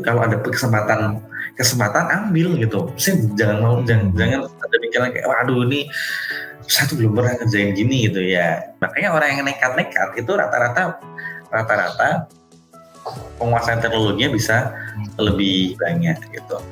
kalau ada kesempatan ambil gitu. Sih jangan ada pikiran kayak waduh ini saya tuh belum pernah ngerjain gini gitu ya. Makanya orang yang nekat itu rata-rata penguasaan teknologinya bisa lebih banyak gitu.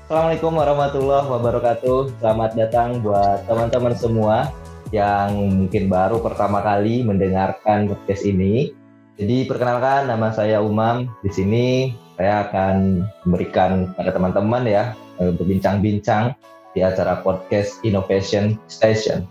Assalamualaikum warahmatullahi wabarakatuh. Selamat datang buat teman-teman semua yang mungkin baru pertama kali mendengarkan podcast ini. Jadi perkenalkan, nama saya Umam. Di sini saya akan memberikan pada teman-teman ya berbincang-bincang di acara podcast Innovation Station.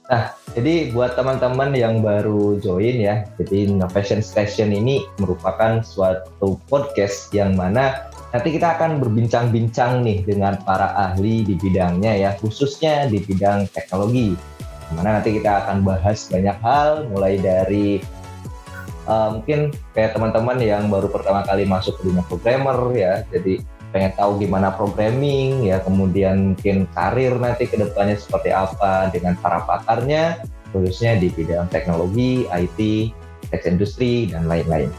Nah, jadi buat teman-teman yang baru join ya, jadi Innovation Station ini merupakan suatu podcast yang mana nanti kita akan berbincang-bincang nih dengan para ahli di bidangnya ya, khususnya di bidang teknologi. Dimana nanti kita akan bahas banyak hal, mulai dari mungkin kayak teman-teman yang baru pertama kali masuk ke dunia programmer ya, jadi pengen tahu gimana programming ya, kemudian mungkin karir nanti ke depannya seperti apa dengan para pakarnya, khususnya di bidang teknologi, IT, tech industry, dan lain-lain.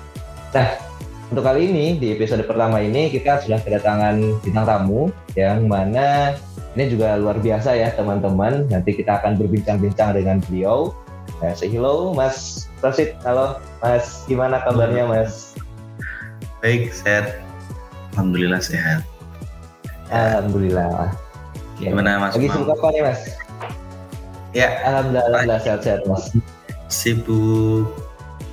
Nah, untuk kali ini, di episode pertama ini, kita sudah kedatangan bintang tamu, yang mana ini juga luar biasa ya teman-teman. Nanti kita akan berbincang-bincang dengan beliau. Say hello, Mas Rosid. Halo, Mas. Gimana kabarnya, Mas? Baik, sehat. Alhamdulillah sehat. Alhamdulillah. Gimana Mas? Lagi sibuk apa nih, Mas? Ya, Alhamdulillah sehat-sehat, Mas. Sibuk,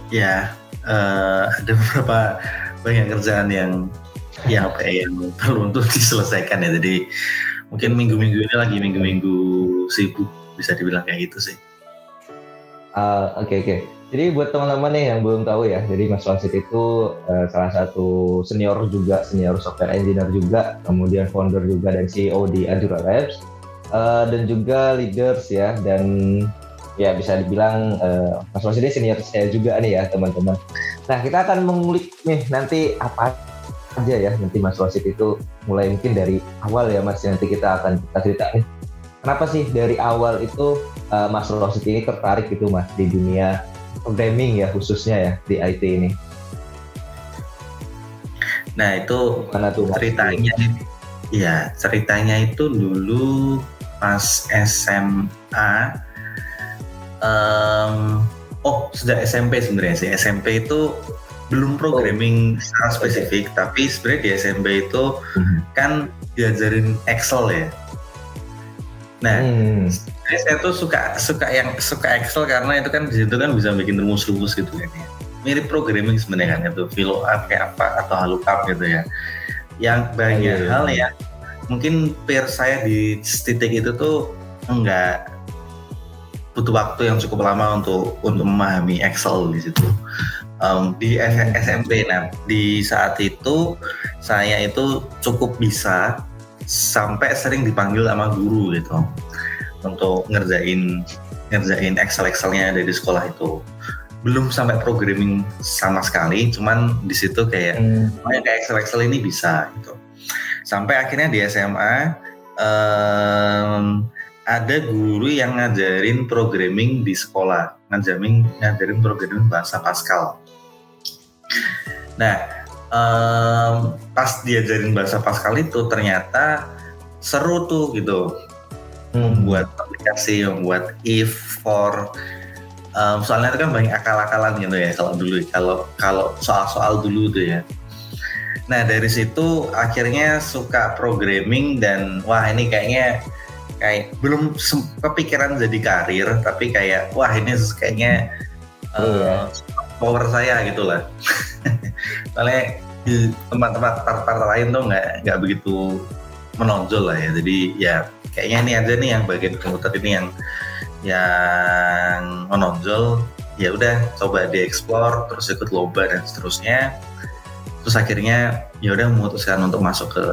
ya. Ada beberapa banyak kerjaan yang perlu untuk diselesaikan ya. Jadi mungkin minggu-minggu ini lagi minggu-minggu sibuk, bisa dibilang kayak gitu sih. Oke. Jadi buat teman-teman nih yang belum tahu ya, jadi Mas Rosid itu salah satu senior software engineer juga, kemudian founder juga dan CEO di Azure Labs, dan juga leaders ya, dan ya bisa dibilang Mas Rosid ini senior saya juga nih ya teman-teman. Nah, kita akan mengulik nih nanti apa aja ya nanti Mas Rosid itu, mulai mungkin dari awal ya Mas, nanti kita akan cerita nih kenapa sih dari awal itu Mas Rosid ini tertarik gitu Mas di dunia programming ya, khususnya ya di IT ini. Nah, itu ceritanya itu dulu pas SMA. Sejak SMP sebenarnya sih. SMP itu belum programming secara spesifik, tapi sebenarnya di SMP itu kan diajarin Excel ya. Nah, saya tuh suka Excel karena itu kan di situ kan bisa bikin rumus-rumus gitu kan ya. Mirip programming sebenarnya kan itu, VLOOKUP kayak apa atau lookup gitu ya. Yang banyak hal ya mungkin peer saya di titik itu tuh enggak butuh waktu yang cukup lama untuk memahami Excel di situ. Di SMP, nah di saat itu saya itu cukup bisa sampai sering dipanggil sama guru gitu untuk ngerjain Excelnya dari sekolah itu. Belum sampai programming sama sekali, cuman di situ kayak Excel ini bisa gitu. Sampai akhirnya di SMA ada guru yang ngajarin programming di sekolah, ngajarin programming bahasa Pascal. Nah, pas diajarin bahasa Pascal itu ternyata seru tuh gitu, membuat aplikasi, membuat if, for, soalnya itu kan banyak akal-akalan gitu ya kalau soal-soal dulu tuh ya. Nah, dari situ akhirnya suka programming dan wah ini kayak belum kepikiran jadi karir, tapi kayak wah ini kayaknya power saya gitulah. Soalnya di tempat-tempat part-part lain tuh nggak begitu menonjol lah ya. Jadi ya kayaknya ini aja nih yang bagian komputer ini yang menonjol, ya udah coba dieksplor, terus ikut lomba dan seterusnya. Terus akhirnya ya udah memutuskan untuk masuk ke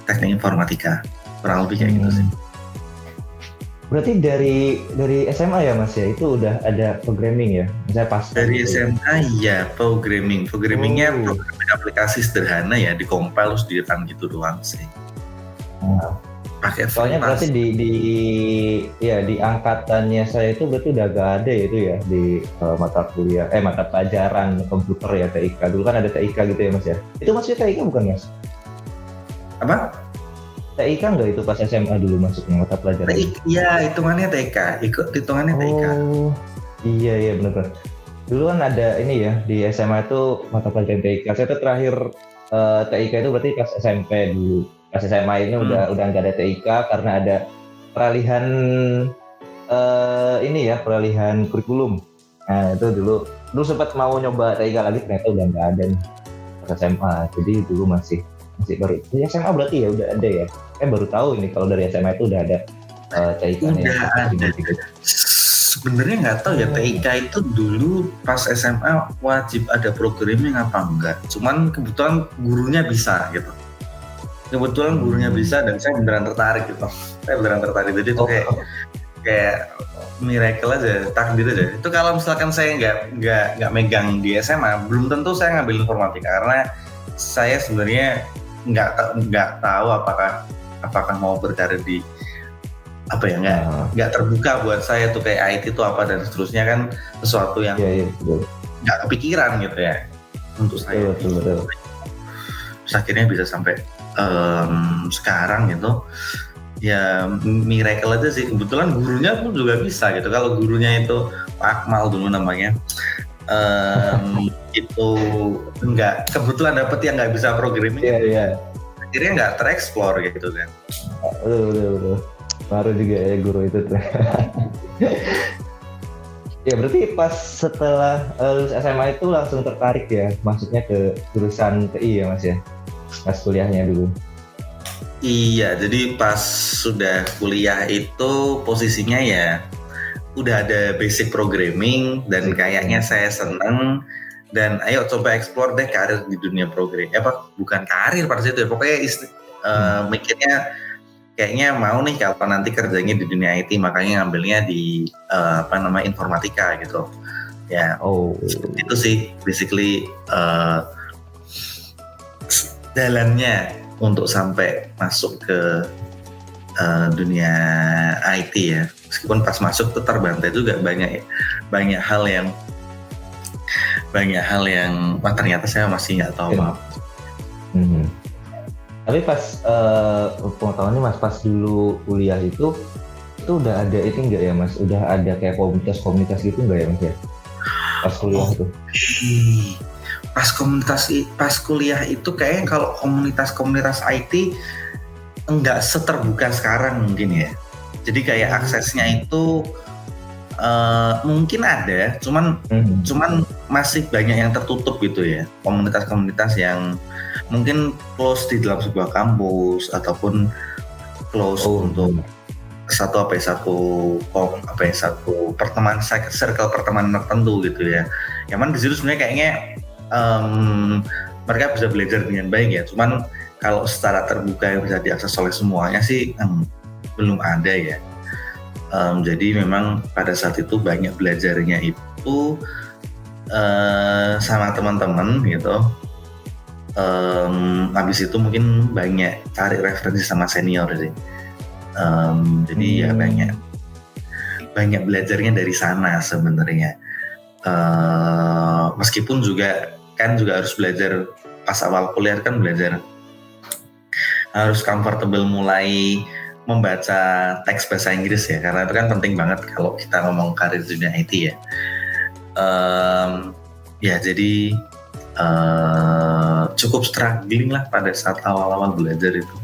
teknik informatika, kurang lebih kayak gitu sih. Berarti dari SMA ya Mas ya, itu udah ada programming ya? Misalnya pas dari SMA ya programmingnya programming aplikasi sederhana ya, di-compile terus di-run gitu doang sih. Pakai soalnya berarti di angkatannya saya itu berarti udah gak ada ya itu ya di mata pelajaran komputer ya, TIK. Dulu kan ada TIK gitu ya Mas ya. Itu maksudnya TIK bukan Mas? Apa? TIK enggak itu pas SMA dulu masuknya mata pelajaran? Iya, hitungannya TIK. Hitungannya TIK. Oh, iya benar. Dulu kan ada ini ya, di SMA itu mata pelajaran TIK. Saya tuh terakhir TIK itu berarti pas SMP dulu. Pas SMA ini udah nggak ada TIK karena ada peralihan peralihan kurikulum. Nah itu dulu sempat mau nyoba TIK lagi, ternyata udah nggak ada nih pas SMA. Jadi dulu masih baru. Di SMA berarti ya udah ada ya. Baru tahu ini kalau dari SMA itu udah ada TIK-nya. Udah ada. Sebenarnya nggak tahu ya, TIK itu dulu pas SMA wajib ada programming apa enggak. Cuman kebetulan gurunya bisa gitu. Dan saya beneran tertarik gitu. Jadi itu kayak miracle aja, takdir aja. Itu kalau misalkan saya nggak megang di SMA, belum tentu saya ngambil informatika karena saya sebenarnya nggak tahu apakah mau berkarir di nggak terbuka buat saya tuh kayak IT itu apa dan seterusnya, kan sesuatu yang nggak kepikiran gitu ya untuk saya. Betul. Terus akhirnya bisa sampai sekarang gitu ya, miracle aja sih. Kebetulan gurunya pun juga bisa gitu. Kalau gurunya itu Pak Akmal dulu namanya, itu nggak kebetulan dapet yang nggak bisa programming, akhirnya nggak tereksplor gitu kan. Betul. Baru juga ya guru itu tuh. Ya berarti pas setelah lulus SMA itu langsung tertarik ya, masuknya ke jurusan TI ya Mas ya, pas kuliahnya dulu. Iya, jadi pas sudah kuliah itu posisinya ya udah ada basic programming dan kayaknya saya seneng, dan ayo coba explore deh karir di dunia programming. Bukan karir pada situ ya, pokoknya mikirnya kayaknya mau nih kalau nanti kerjanya di dunia IT, makanya ngambilnya di informatika gitu. Ya, itu sih basically jalannya untuk sampai masuk ke dunia IT ya. Meskipun pas masuk tuh terbantai juga banyak hal yang ternyata saya masih nggak tahu apa. Tapi pas pengetahuannya Mas, pas dulu kuliah itu udah ada itu enggak ya Mas? Udah ada kayak komunitas gitu enggak ya Mas ya? Pas kuliah itu. Pas kuliah itu kayaknya kalau komunitas IT enggak seterbuka sekarang mungkin ya. Jadi kayak aksesnya itu mungkin ada, cuman masih banyak yang tertutup gitu ya. Komunitas-komunitas yang mungkin close di dalam sebuah kampus ataupun close untuk satu pertemanan, circle pertemanan tertentu gitu ya. Yang di situ sebenarnya kayaknya mereka bisa belajar dengan baik ya. Cuman kalau secara terbuka yang bisa diakses oleh semuanya sih belum ada ya. Jadi memang pada saat itu banyak belajarnya itu sama teman-teman gitu. Habis itu mungkin banyak cari referensi sama senior sih. Jadi ya banyak belajarnya dari sana sebenarnya. Meskipun juga harus belajar pas awal kuliah, kan belajar harus comfortable mulai membaca teks bahasa Inggris ya, karena itu kan penting banget kalau kita ngomong karir di dunia IT ya. Jadi cukup struggling lah pada saat awal-awal belajar itu.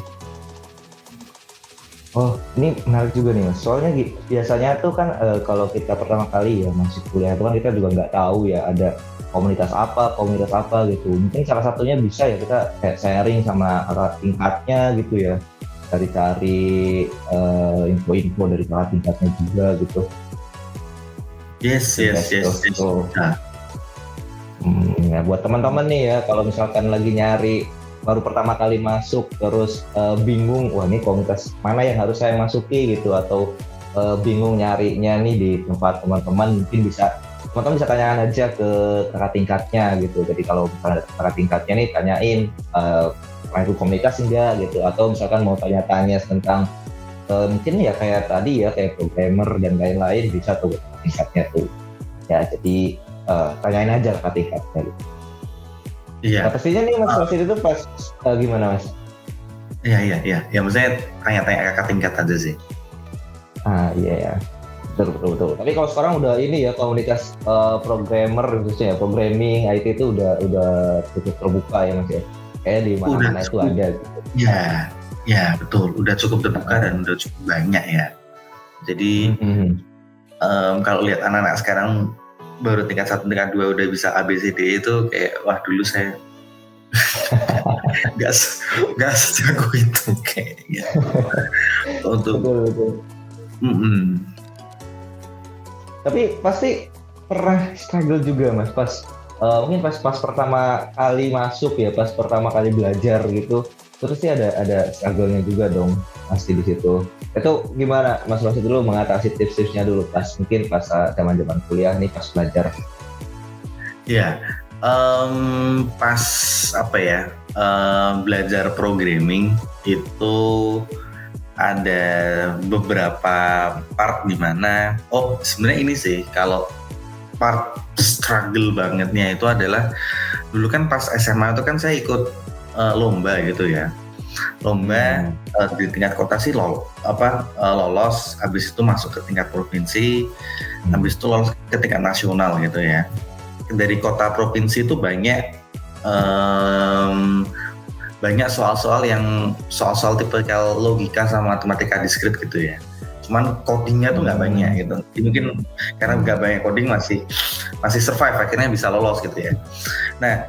Oh, ini menarik juga nih Mas. Soalnya biasanya tuh kan kalau kita pertama kali ya masuk kuliah itu kan kita juga nggak tahu ya ada komunitas apa gitu. Mungkin salah satunya bisa ya kita kayak sharing sama tingkatnya gitu ya. cari-cari info-info dari kakak tingkatnya juga gitu. Yes. Tuh. Nah, Ya buat teman-teman nih ya, kalau misalkan lagi nyari baru pertama kali masuk terus bingung, wah ini komunitas mana yang harus saya masuki gitu, atau bingung nyarinya nih di tempat teman-teman, mungkin teman-teman bisa tanyakan aja ke kakak tingkatnya gitu. Jadi kalau misalnya kakak tingkatnya nih tanyain ikut komunitas enggak gitu, atau misalkan mau tanya-tanya tentang mungkin ya kayak tadi ya kayak programmer dan lain-lain, bisa tuh kakak tingkatnya tuh ya. Jadi tanyain aja kakak tingkatnya gitu. iya. Nah, pastinya nih Mas Wasid itu pas gimana Mas? Iya. Ya maksudnya tanya-tanya kakak tingkat aja sih. Iya ya. Betul. Tapi kalau sekarang udah ini ya, komunitas programmer khususnya ya, programming, IT itu udah cukup terbuka ya Mas ya. Kayak di mana-mana itu ada gitu. Ya betul. Udah cukup terbuka dan udah cukup banyak ya. Jadi kalau lihat anak-anak sekarang baru tingkat 1, tingkat 2 udah bisa ABCD itu kayak wah dulu saya nggak sejago itu kayaknya. Untuk betul. Tapi pasti pernah struggle juga Mas mungkin pas pertama kali masuk ya, pas pertama kali belajar gitu, terus sih ada struggle-nya juga dong pasti di situ. Itu gimana Mas Wasid dulu mengatasi tips-tipsnya dulu pas zaman-zaman kuliah nih pas belajar? Ya, pas belajar programming itu ada beberapa part di mana sebenarnya ini sih, kalau part struggle bangetnya itu adalah dulu kan pas SMA itu kan saya ikut lomba gitu ya. Lomba di tingkat kota sih lolos, habis itu masuk ke tingkat provinsi, habis itu lolos ke tingkat nasional gitu ya. Dari kota provinsi itu banyak soal-soal tipikal logika sama matematika diskrit gitu ya. Cuman codingnya tuh nggak banyak gitu. Jadi mungkin karena nggak banyak coding masih survive, akhirnya bisa lolos gitu ya. Nah,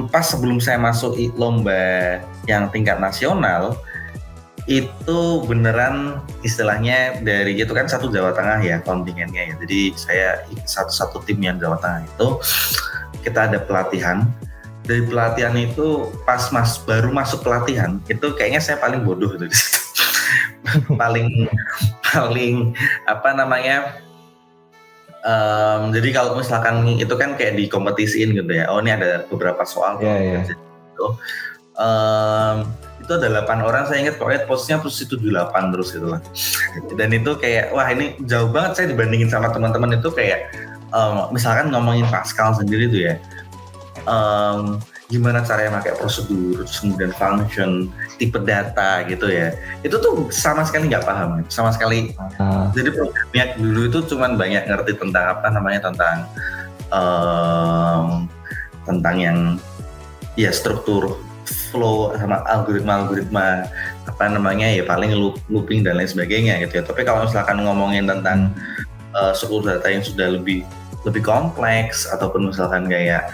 pas sebelum saya masuk lomba yang tingkat nasional itu beneran istilahnya dari itu kan satu Jawa Tengah ya kontingennya ya. Jadi saya satu tim yang Jawa Tengah itu kita ada pelatihan. Dari pelatihan itu pas baru masuk pelatihan itu kayaknya saya paling bodoh gitu. paling jadi kalau misalkan itu kan kayak dikompetisiin gitu ya. Ini ada beberapa soal gitu. Itu ada 8 orang, saya ingat pokoknya posisinya posisi 78 terus gitu lah. Dan itu kayak wah ini jauh banget saya dibandingin sama teman-teman itu kayak misalkan ngomongin Pascal sendiri tuh ya. Gimana caranya pakai prosedur, kemudian function, tipe data gitu ya. Itu tuh sama sekali nggak paham, sama sekali. Jadi programnya dulu itu cuman banyak ngerti tentang tentang yang ya struktur, flow sama algoritma ya paling looping dan lain sebagainya gitu ya. Tapi kalau misalkan ngomongin tentang struktur data yang sudah lebih kompleks, ataupun misalkan kayak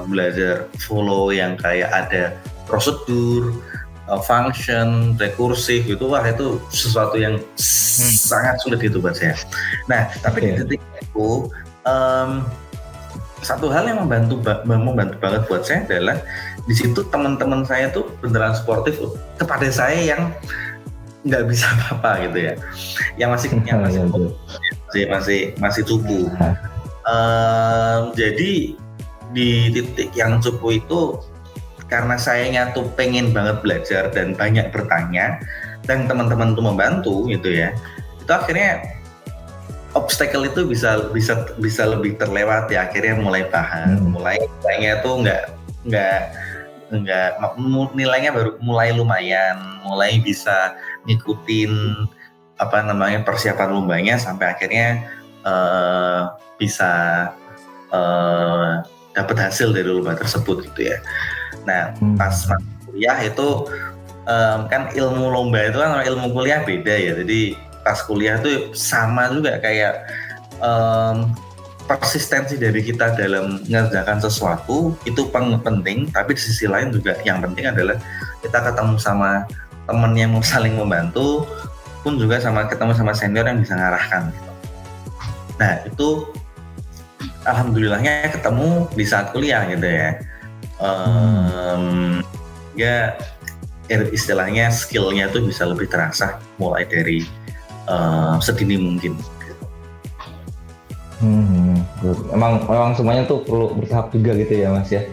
belajar flow yang kayak ada prosedur, function, rekursif gitu, wah itu sesuatu yang sangat sulit gitu buat saya. Nah, tapi di titik itu satu hal yang membantu banget buat saya adalah di situ teman-teman saya tuh beneran suportif kepada saya yang nggak bisa apa-apa gitu ya, yang masih cupu. Jadi di titik yang cupu itu karena sayanya tuh pengen banget belajar dan banyak bertanya dan teman-teman tuh membantu gitu ya, itu akhirnya obstacle itu bisa lebih terlewati, akhirnya mulai paham, nilainya tuh nilainya baru mulai lumayan, mulai bisa ngikutin persiapan lombanya sampai akhirnya bisa dapat hasil dari lomba tersebut gitu ya. Nah, pas kuliah itu kan ilmu lomba itu kan ilmu kuliah beda ya. Jadi pas kuliah tuh sama juga kayak persistensi dari kita dalam mengerjakan sesuatu itu penting, tapi di sisi lain juga yang penting adalah kita ketemu sama teman yang saling membantu, pun juga ketemu sama senior yang bisa ngarahkan gitu. Nah itu alhamdulillahnya ketemu di saat kuliah gitu ya. Ya istilahnya skillnya tuh bisa lebih terasa mulai dari sedini mungkin. Emang semuanya tuh perlu bertahap juga gitu ya Mas ya.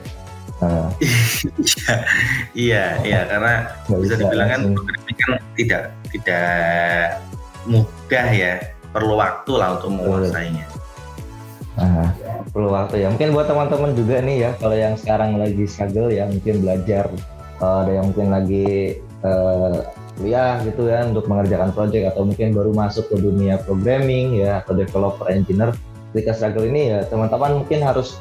Iya karena bisa dibilang kan programming kan tidak mudah ya, perlu waktu lah untuk menguasainya. Perlu waktu ya. Mungkin buat teman-teman juga nih ya, kalau yang sekarang lagi struggle ya, mungkin belajar, ada yang mungkin lagi kuliah gitu ya untuk mengerjakan project, atau mungkin baru masuk ke dunia programming ya, atau developer engineer. Ketika struggle ini ya teman-teman mungkin harus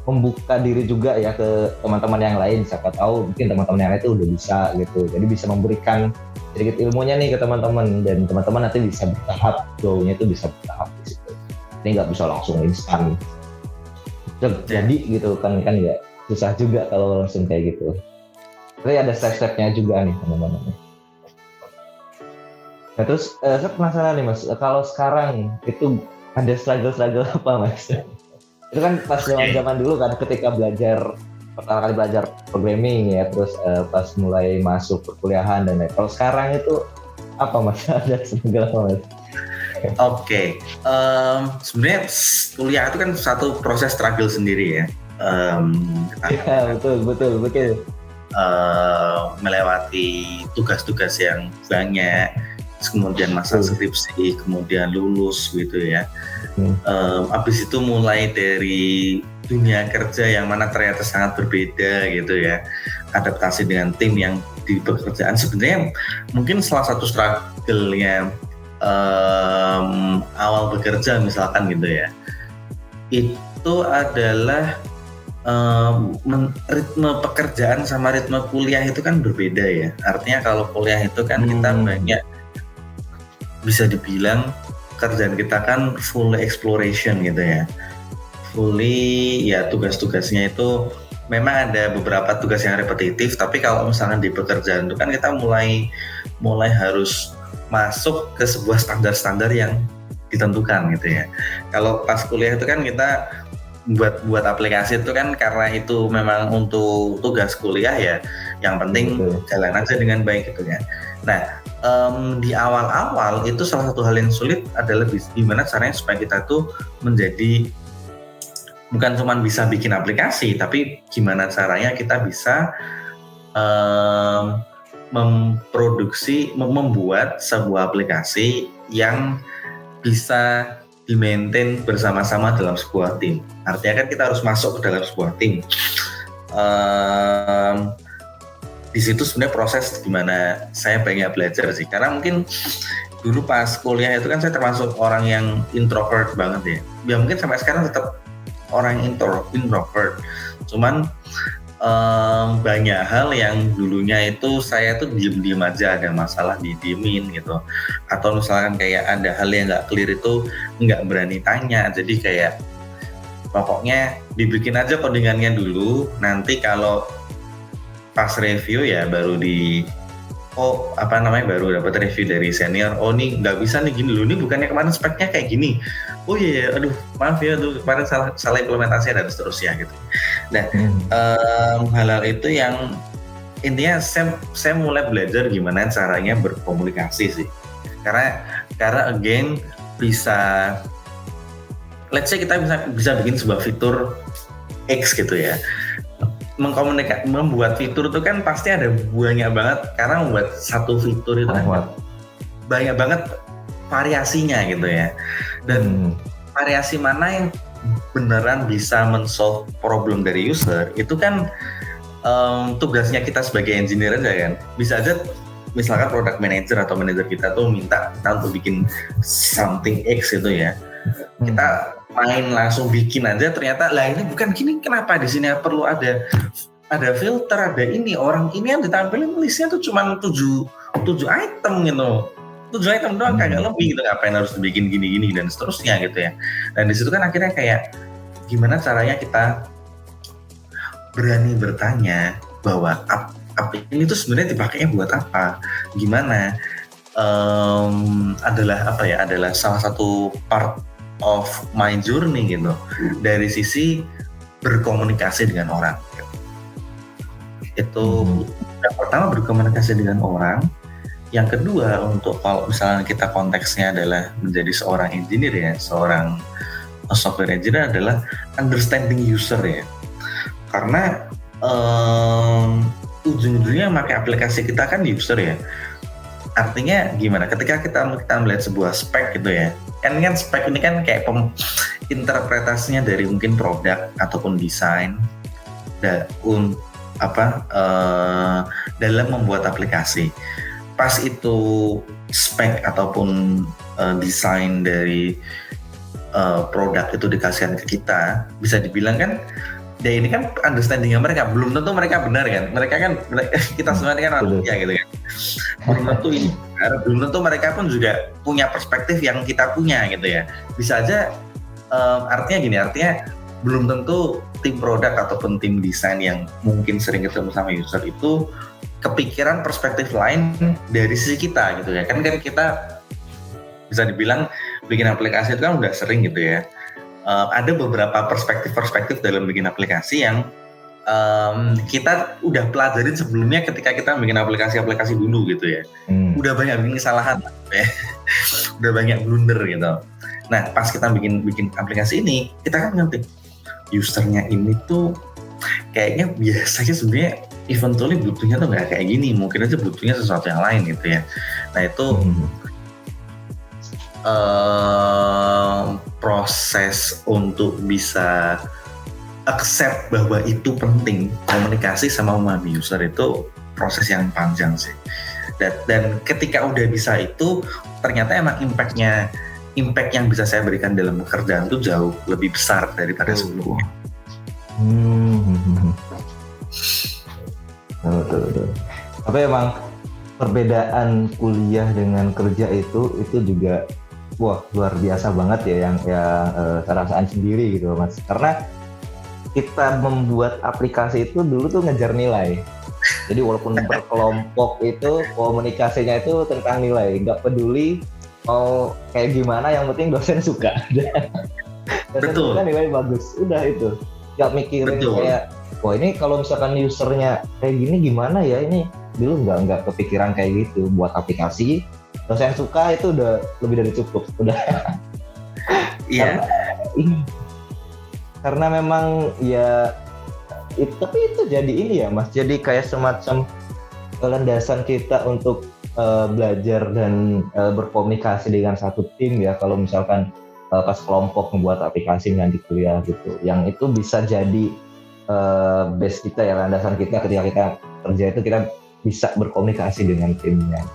membuka diri juga ya ke teman-teman yang lain, siapa tahu mungkin teman-teman yang lain itu udah bisa gitu, jadi bisa memberikan sedikit ilmunya nih ke teman-teman, dan teman-teman nanti bisa bertahap, grow-nya itu bisa bertahap di situ. Ini nggak bisa langsung instan jadi gitu kan ya susah juga kalau langsung kayak gitu. Tapi ada step-stepnya juga nih teman-teman. Nah terus saya penasaran nih Mas, kalau sekarang itu ada struggle apa Mas? Itu kan pas zaman dulu kan, ketika pertama kali belajar programming ya, terus pas mulai masuk perkuliahan dan lain. Kalau sekarang itu apa Mas? Ada struggle apa Mas? Oke. Sebenarnya kuliah itu kan satu proses struggle sendiri ya. Ya betul. Melewati tugas-tugas yang banyak, kemudian masa skripsi, kemudian lulus gitu ya. Habis itu mulai dari dunia kerja yang mana ternyata sangat berbeda gitu ya, adaptasi dengan tim yang di pekerjaan. Sebenarnya mungkin salah satu struggle-nya awal bekerja misalkan gitu ya, itu adalah ritme pekerjaan sama ritme kuliah itu kan berbeda ya. Artinya kalau kuliah itu kan kita banyak, bisa dibilang kerjaan kita kan full exploration gitu ya, fully ya, tugas-tugasnya itu memang ada beberapa tugas yang repetitif, tapi kalau misalnya di pekerjaan itu kan kita mulai harus masuk ke sebuah standar-standar yang ditentukan gitu ya. Kalau pas kuliah itu kan kita buat aplikasi itu kan karena itu memang untuk tugas kuliah ya, yang penting jalan aja dengan baik gitu ya. Nah di awal-awal itu salah satu hal yang sulit adalah gimana caranya supaya kita tuh menjadi bukan cuma bisa bikin aplikasi, tapi gimana caranya kita bisa membuat sebuah aplikasi yang bisa di-maintain bersama-sama dalam sebuah tim. Artinya kan kita harus masuk ke dalam sebuah tim. Di situ sebenarnya proses gimana saya banyak belajar sih, karena mungkin dulu pas kuliah itu kan saya termasuk orang yang introvert banget ya. Ya mungkin sampai sekarang tetap orang introvert. Cuman banyak hal yang dulunya itu saya tuh diem aja, ada masalah didiemin gitu, atau misalkan kayak ada hal yang nggak clear itu nggak berani tanya, jadi kayak pokoknya dibikin aja codingannya dulu, nanti kalau pas review ya baru baru dapat review dari senior, oh nih nggak bisa nih gini dulu, nih bukannya kemarin speknya kayak gini, oh iya aduh maaf ya tuh kemarin salah implementasi dan seterusnya gitu. Nah hal-hal itu yang intinya saya mulai belajar gimana caranya berkomunikasi sih, karena again bisa, let's say kita bisa bikin sebuah fitur X gitu ya, membuat fitur itu kan pasti ada banyak banget, karena membuat satu fitur itu kan banyak banget variasinya gitu ya, dan variasi mana yang beneran bisa men-solve problem dari user itu kan tugasnya kita sebagai engineer aja kan. Bisa aja misalkan product manager atau manager kita tuh minta kita untuk bikin something X itu ya, kita main langsung bikin aja, ternyata lah ini bukan gini, kenapa di sini perlu ada filter, ada ini, orang ini yang ditampilin listnya tuh cuma 7 item gitu, tujuh item doang kagak lebih gitu, ngapain harus dibikin gini-gini dan seterusnya gitu ya. Dan di situ kan akhirnya kayak gimana caranya kita berani bertanya bahwa ini tuh sebenarnya dipakainya buat apa, gimana, adalah salah satu part of my journey gitu, dari sisi berkomunikasi dengan orang gitu. Itu yang pertama, berkomunikasi dengan orang. Yang kedua, untuk kalau misalnya kita konteksnya adalah menjadi seorang engineer ya, seorang software engineer, adalah understanding user ya. Karena ujung-ujungnya pakai aplikasi kita kan user ya. Artinya gimana? Ketika kita melihat sebuah spek gitu ya, kan spek ini kan kayak interpretasinya dari mungkin produk ataupun desain dalam membuat aplikasi. Pas itu spek ataupun desain dari produk itu dikasihkan ke kita, bisa dibilang kan, ya ini kan understanding-nya mereka, belum tentu mereka benar kan, kita semua ini kan manusia gitu kan, belum tentu ini benar, belum tentu mereka pun juga punya perspektif yang kita punya gitu ya, bisa aja artinya belum tentu tim produk ataupun tim desain yang mungkin sering ketemu sama user itu kepikiran perspektif lain dari sisi kita gitu ya, kan kita bisa dibilang bikin aplikasi itu kan udah sering gitu ya. Ada beberapa perspektif dalam bikin aplikasi yang kita udah pelajarin sebelumnya ketika kita bikin aplikasi dulu gitu ya. Udah banyak bikin kesalahan ya. Udah banyak blunder gitu. Nah, pas kita bikin aplikasi ini, kita kan ngerti usernya ini tuh kayaknya biasanya sebenarnya eventually butuhnya tuh nggak kayak gini, mungkin aja butuhnya sesuatu yang lain gitu ya. Nah itu proses untuk bisa accept bahwa itu penting, komunikasi sama memahami user itu proses yang panjang sih. Dan ketika udah bisa itu, ternyata emang impact yang bisa saya berikan dalam pekerjaan itu jauh lebih besar daripada sebelumnya. Betul. Tapi emang perbedaan kuliah dengan kerja itu juga luar biasa banget ya, yang saya rasain sendiri gitu Mas. Karena kita membuat aplikasi itu dulu tuh ngejar nilai. Jadi walaupun berkelompok itu komunikasinya itu tentang nilai, nggak peduli mau kayak gimana, yang penting dosen suka. Dosen suka nilai bagus, udah itu. Nggak mikirin kayak, wah ini kalau misalkan usernya kayak gini gimana ya, ini dulu nggak kepikiran kayak gitu. Buat aplikasi dosen suka itu udah lebih dari cukup, udah. Iya. Karena memang ya tapi itu jadi ini ya Mas, jadi kayak semacam landasan kita untuk belajar dan berkomunikasi dengan satu tim ya, kalau misalkan pas kelompok membuat aplikasi nanti kuliah gitu, yang itu bisa jadi base kita ya, landasan kita ketika kita kerja itu kita bisa berkomunikasi dengan timnya.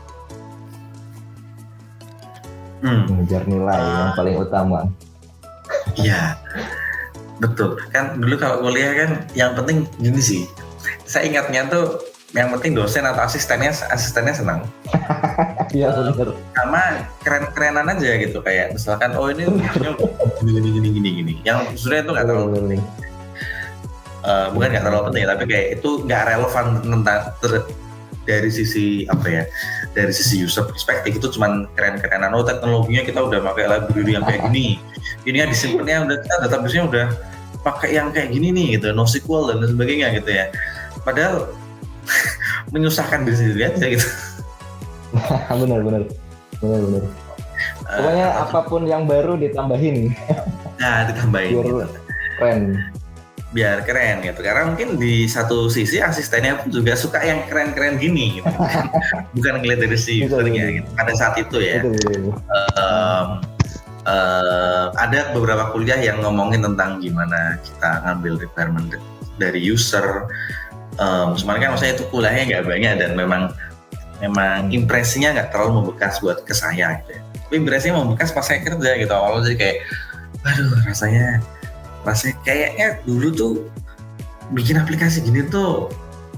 Mengejar nilai yang paling utama. Iya, betul. Kan dulu kalau kuliah kan yang penting gini sih, saya ingatnya tuh yang penting dosen atau asistennya senang. Iya benar. Sama keren-kerenan aja gitu, kayak misalkan ini gini. Yang sebenarnya itu nggak terlalu penting. Bukan nggak terlalu penting, tapi kayak itu nggak relevan tentang dari sisi dari sisi user perspektif. Itu cuman keren-kerenan. Teknologinya kita udah pakai library yang kayak gini. Ini ya disimpannya udah, kita database-nya udah pakai yang kayak gini nih gitu, NoSQL dan sebagainya gitu ya. Padahal menyusahkan diri sendiri aja gitu. Benar. Pokoknya apapun yang baru ditambahin. Nah, ditambahin. Biar keren gitu. Karena mungkin di satu sisi asistennya pun juga suka yang keren-keren gini gitu. Bukan ngeliat dari si usernya gitu. Pada saat itu ya. Ada beberapa kuliah yang ngomongin tentang gimana kita ngambil requirement dari user. Cuman kan maksudnya itu kuliahnya nggak banyak dan memang impresinya nggak terlalu membekas buat ke saya gitu ya. Tapi impresinya membekas pas saya kerja gitu. Awalnya jadi kayak, aduh rasanya kayaknya dulu tuh bikin aplikasi gini tuh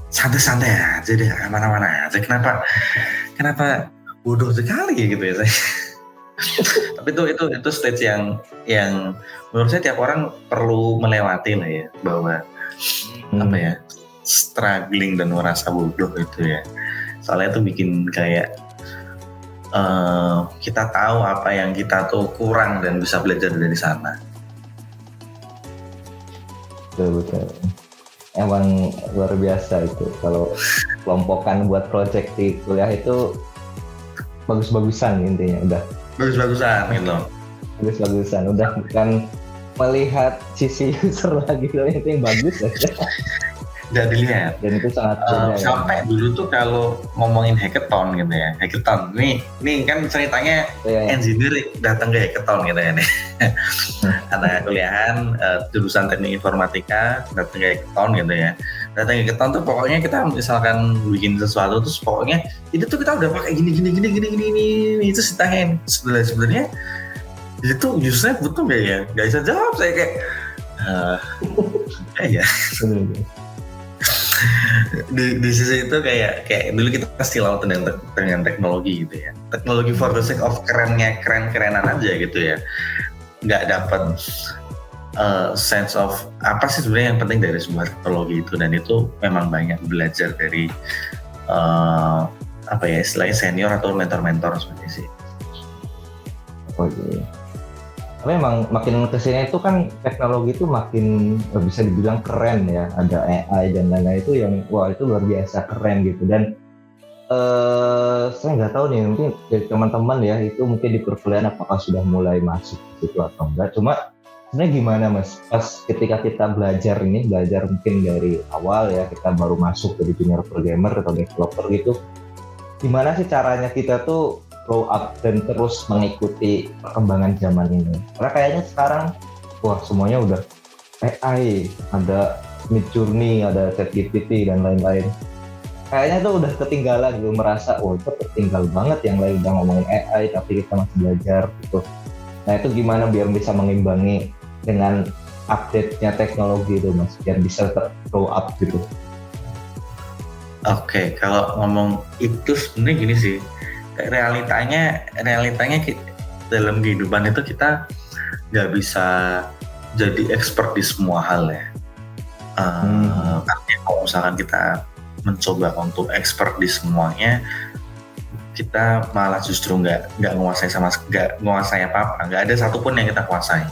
santai-santai aja deh, aman-aman aja. Kenapa bodoh sekali ya gitu ya saya. Tapi itu stage yang menurut saya tiap orang perlu melewati lah ya, bahwa apa ya, struggling dan merasa bodoh itu ya. Soalnya itu bikin kayak kita tahu apa yang kita tuh kurang dan bisa belajar dari sana. Betul. Emang luar biasa itu. Kalau kelompokan buat project di kuliah itu bagus-bagusan intinya udah. Bagus-bagusan gitu. Bagus-bagusan. Udah bukan melihat sisi user lagi, itu yang bagus aja. Udah dilihat. Dan itu sangat sampai dulu tuh kalau ngomongin hackathon gitu ya, hackathon ini kan ceritanya engineer datang ke hackathon gitu ya nih. Anak kuliahan jurusan teknik informatika datang ke hackathon gitu ya. Datang ke hackathon tuh pokoknya kita misalkan bikin sesuatu terus pokoknya itu tuh kita udah pakai gini itu ditanyain sebenarnya itu usernya butuh nggak ya? Nggak bisa jawab saya kayak ya. Di sisi itu kayak dulu kita silau dengan teknologi gitu ya, teknologi for the sake of keren-kerenan aja gitu ya, nggak dapat sense of apa sih sebenarnya yang penting dari sebuah teknologi itu. Dan itu memang banyak belajar dari apa ya istilahnya senior atau mentor-mentor sebenarnya sih. Oke. Tapi memang makin kesini itu kan teknologi itu makin bisa dibilang keren ya, ada AI dan lain-lain itu yang wah itu luar biasa keren gitu. Dan saya nggak tahu nih mungkin dari teman-teman ya itu mungkin di perkuliahan apakah sudah mulai masuk ke situ atau enggak. Cuma sebenarnya gimana Mas pas ketika kita belajar mungkin dari awal ya, kita baru masuk ke junior programmer atau developer gitu, gimana sih caranya kita tuh grow up dan terus mengikuti perkembangan zaman ini? Karena kayaknya sekarang wah semuanya udah AI, ada Midjourney, ada ChatGPT dan lain-lain. Kayaknya tuh udah ketinggalan gitu, merasa wah itu ketinggal banget, yang lain udah ngomongin AI tapi kita masih belajar gitu. Nah itu gimana biar bisa mengimbangi dengan update-nya teknologi itu Mas, biar bisa grow up gitu? Oke, kalau ngomong itu sebenarnya gini sih, realitanya dalam kehidupan itu kita nggak bisa jadi expert di semua hal ya. Artinya kalau misalkan kita mencoba untuk expert di semuanya, kita malah justru nggak menguasai apa-apa, nggak ada satupun yang kita kuasai.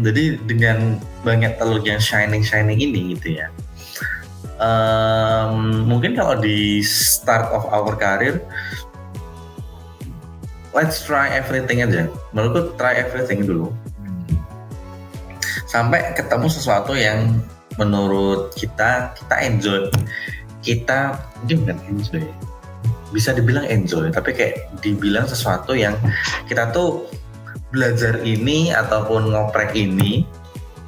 Jadi dengan banyak telur yang shining ini gitu ya. Mungkin kalau di start of our career, let's try everything aja. Menurutku try everything dulu, sampai ketemu sesuatu yang menurut kita enjoy. Kita mungkin bukan enjoy, bisa dibilang enjoy, tapi kayak dibilang sesuatu yang kita tuh belajar ini ataupun ngoprek ini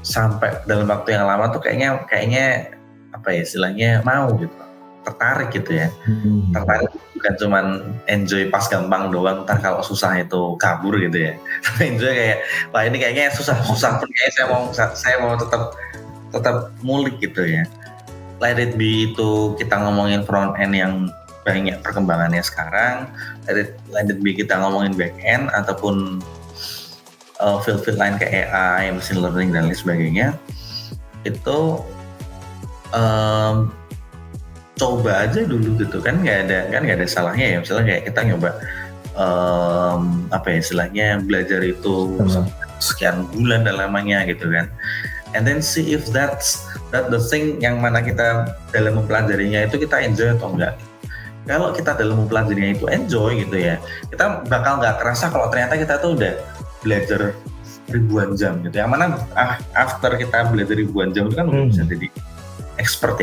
sampai dalam waktu yang lama tuh kayaknya apa ya istilahnya mau gitu, tertarik gitu ya. Tertarik bukan cuman enjoy pas gampang doang, ntar kalau susah itu kabur gitu ya. Tapi enjoy kayak wah ini kayaknya susah pun kayaknya saya mau tetap mulik gitu ya. Let it be itu kita ngomongin front end yang banyak perkembangannya sekarang, let it be kita ngomongin back end ataupun field lain kayak AI, machine learning dan lain sebagainya, itu coba aja dulu gitu kan, nggak ada salahnya ya. Misalnya kayak kita nyoba apa ya istilahnya belajar itu sekian bulan dan lamanya gitu kan, and then see if that the thing yang mana kita dalam mempelajarinya itu kita enjoy atau enggak. Kalau kita dalam mempelajarinya itu enjoy gitu ya, kita bakal nggak kerasa kalau ternyata kita tuh udah belajar ribuan jam gitu. Yang mana after kita belajar ribuan jam itu kan udah bisa jadi expert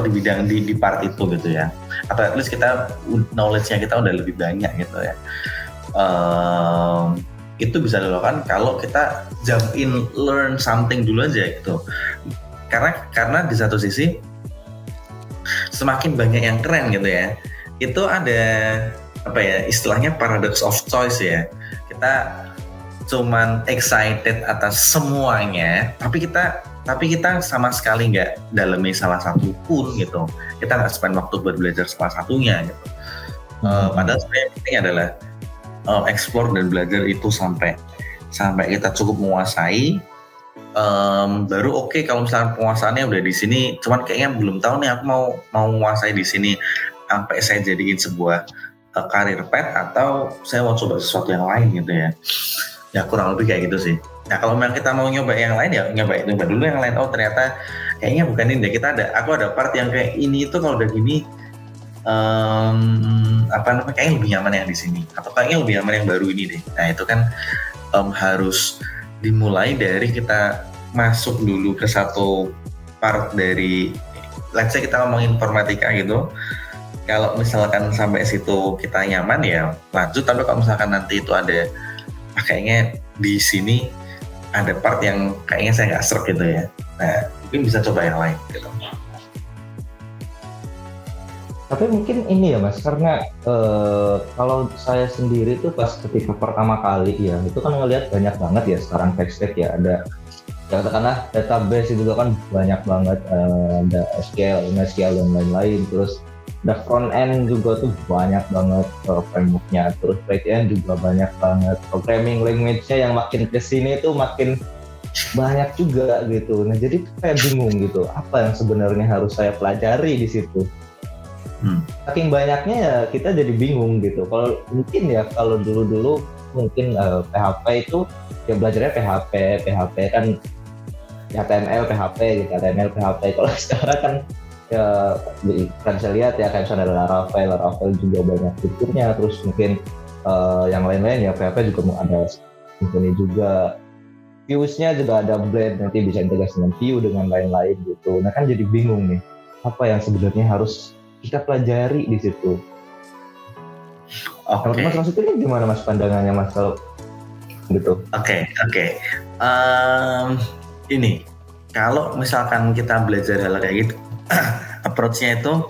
di bidang di part itu gitu ya, atau at least kita knowledge-nya kita udah lebih banyak gitu ya. Itu bisa dilakukan kalau kita jump in, learn something dulu aja gitu. Karena di satu sisi semakin banyak yang keren gitu ya, itu ada apa ya istilahnya paradox of choice ya. Kita cuman excited atas semuanya, tapi kita sama sekali nggak dalami salah satu pun gitu. Kita nggak spend waktu buat belajar salah satunya gitu. Padahal sebenarnya yang penting adalah explore dan belajar itu sampai kita cukup menguasai. Baru oke kalau misalnya penguasaannya udah di sini, cuman kayaknya belum tahu nih aku mau menguasai di sini sampai saya jadiin sebuah career path, atau saya mau coba sesuatu yang lain gitu ya. Ya kurang lebih kayak gitu sih. Nah kalau memang kita mau nyoba yang lain ya nyoba dulu yang lain. Oh ternyata kayaknya bukan ini deh, aku ada part yang kayak ini itu kalau udah gini kayaknya lebih nyaman yang di sini, atau kayaknya lebih nyaman yang baru ini deh. Nah itu kan harus dimulai dari kita masuk dulu ke satu part dari, let's say kita ngomongin informatika gitu. Kalau misalkan sampai situ kita nyaman ya lanjut, tapi kalau misalkan nanti itu ada kayaknya di sini ada part yang kayaknya saya nggak serk gitu ya, nah mungkin bisa coba yang lain gitu. Tapi mungkin ini ya Mas, karena kalau saya sendiri tuh pas ketika pertama kali ya, itu kan ngelihat banyak banget ya sekarang tech stack ya, ada katakanlah database itu juga kan banyak banget, ada SQL dan lain-lain, terus ada front end juga tuh banyak banget framework-nya, terus back end juga banyak banget, programming language-nya yang makin kesini tuh makin banyak juga gitu. Nah jadi kayak bingung gitu, apa yang sebenarnya harus saya pelajari di situ. Saking banyaknya ya kita jadi bingung gitu. Kalau mungkin ya kalau dulu mungkin PHP itu ya belajarnya PHP kan HTML PHP gitu, HTML PHP. Kalau sekarang kan ya kan saya lihat ya kayak misalnya ada Laravel juga banyak fiturnya, terus mungkin yang lain-lain ya PHP juga ada Symfony juga, Vue-nya juga ada Blend, nanti bisa integrasi dengan Vue dengan lain-lain gitu. Nah kan jadi bingung nih, apa yang sebenarnya harus kita pelajari di situ. Kalau Mas maksudnya gimana Mas pandangannya Mas kalau gitu? Oke. Ini kalau misalkan kita belajar hal kayak gitu, approach-nya itu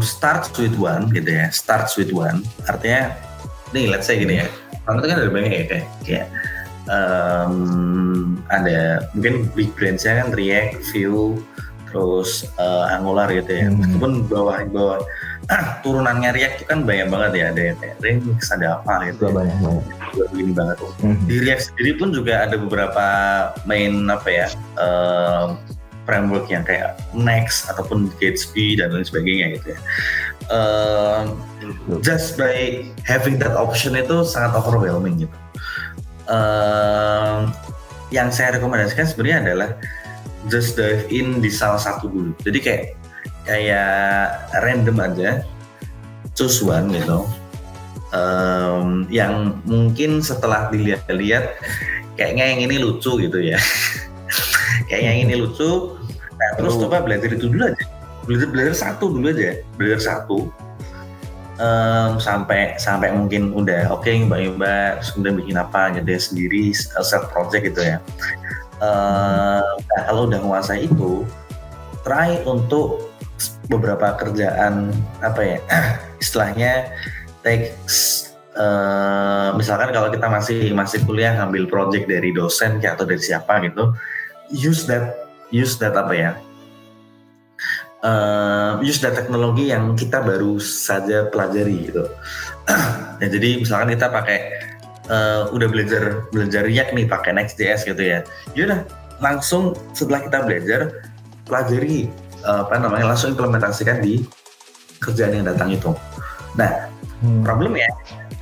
start with one gitu ya. Start with one artinya nih let's say gini ya. Orang itu kan ada banyak ya kayak ada mungkin big brands-nya kan React, Vue, terus Angular gitu ya. Meskipun bawah turunannya React itu kan banyak banget ya, ada kayak Remix, ada apa gitu. Banyak banget. Begini banget. Di React sendiri pun juga ada beberapa main framework yang kayak Next ataupun Gatsby dan lain sebagainya gitu ya. Just by having that option itu sangat overwhelming gitu. Yang saya rekomendasikan sebenarnya adalah just dive in di salah satu dulu. Jadi kayak random aja, choose one gitu. Yang mungkin setelah dilihat-lihat kayaknya yang ini lucu gitu ya. Kayaknya yang ini lucu. Nah, terus coba belajar itu dulu aja. Belajar satu dulu aja. Belajar satu. Sampai mungkin udah oke nyoba-nyoba, kemudian bikin apa gitu ya sendiri, self project gitu ya. Nah, kalau udah menguasai itu, try untuk beberapa kerjaan istilahnya misalkan kalau kita masih kuliah ngambil project dari dosen atau dari siapa gitu, use that teknologi yang kita baru saja pelajari gitu. Nah, jadi misalkan kita pakai udah belajar React nih pakai Next.js gitu ya. Yaudah langsung setelah kita belajar pelajari langsung implementasikan di kerjaan yang datang itu. Nah, problemnya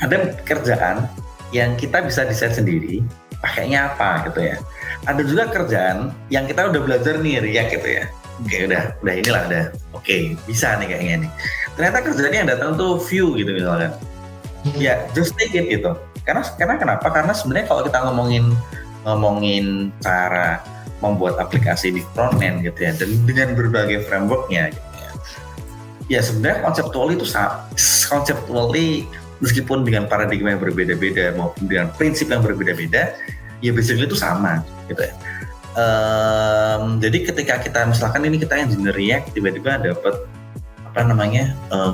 ada kerjaan yang kita bisa desain sendiri pakainya apa gitu ya. Ada juga kerjaan yang kita udah belajar nih React gitu ya. Oke, udah inilah oke, bisa nih kayaknya nih. Ternyata kerjaannya yang datang tuh Vue gitu misalkan. Ya, just take it gitu. Karena kenapa? Karena sebenarnya kalau kita ngomongin cara membuat aplikasi di front end gitu ya, dan dengan berbagai frameworknya gitu ya. Ya sebenarnya conceptually meskipun dengan paradigma yang berbeda-beda maupun dengan prinsip yang berbeda-beda, ya basically itu sama gitu ya. Jadi ketika kita misalkan ini kita engineer React, tiba-tiba dapat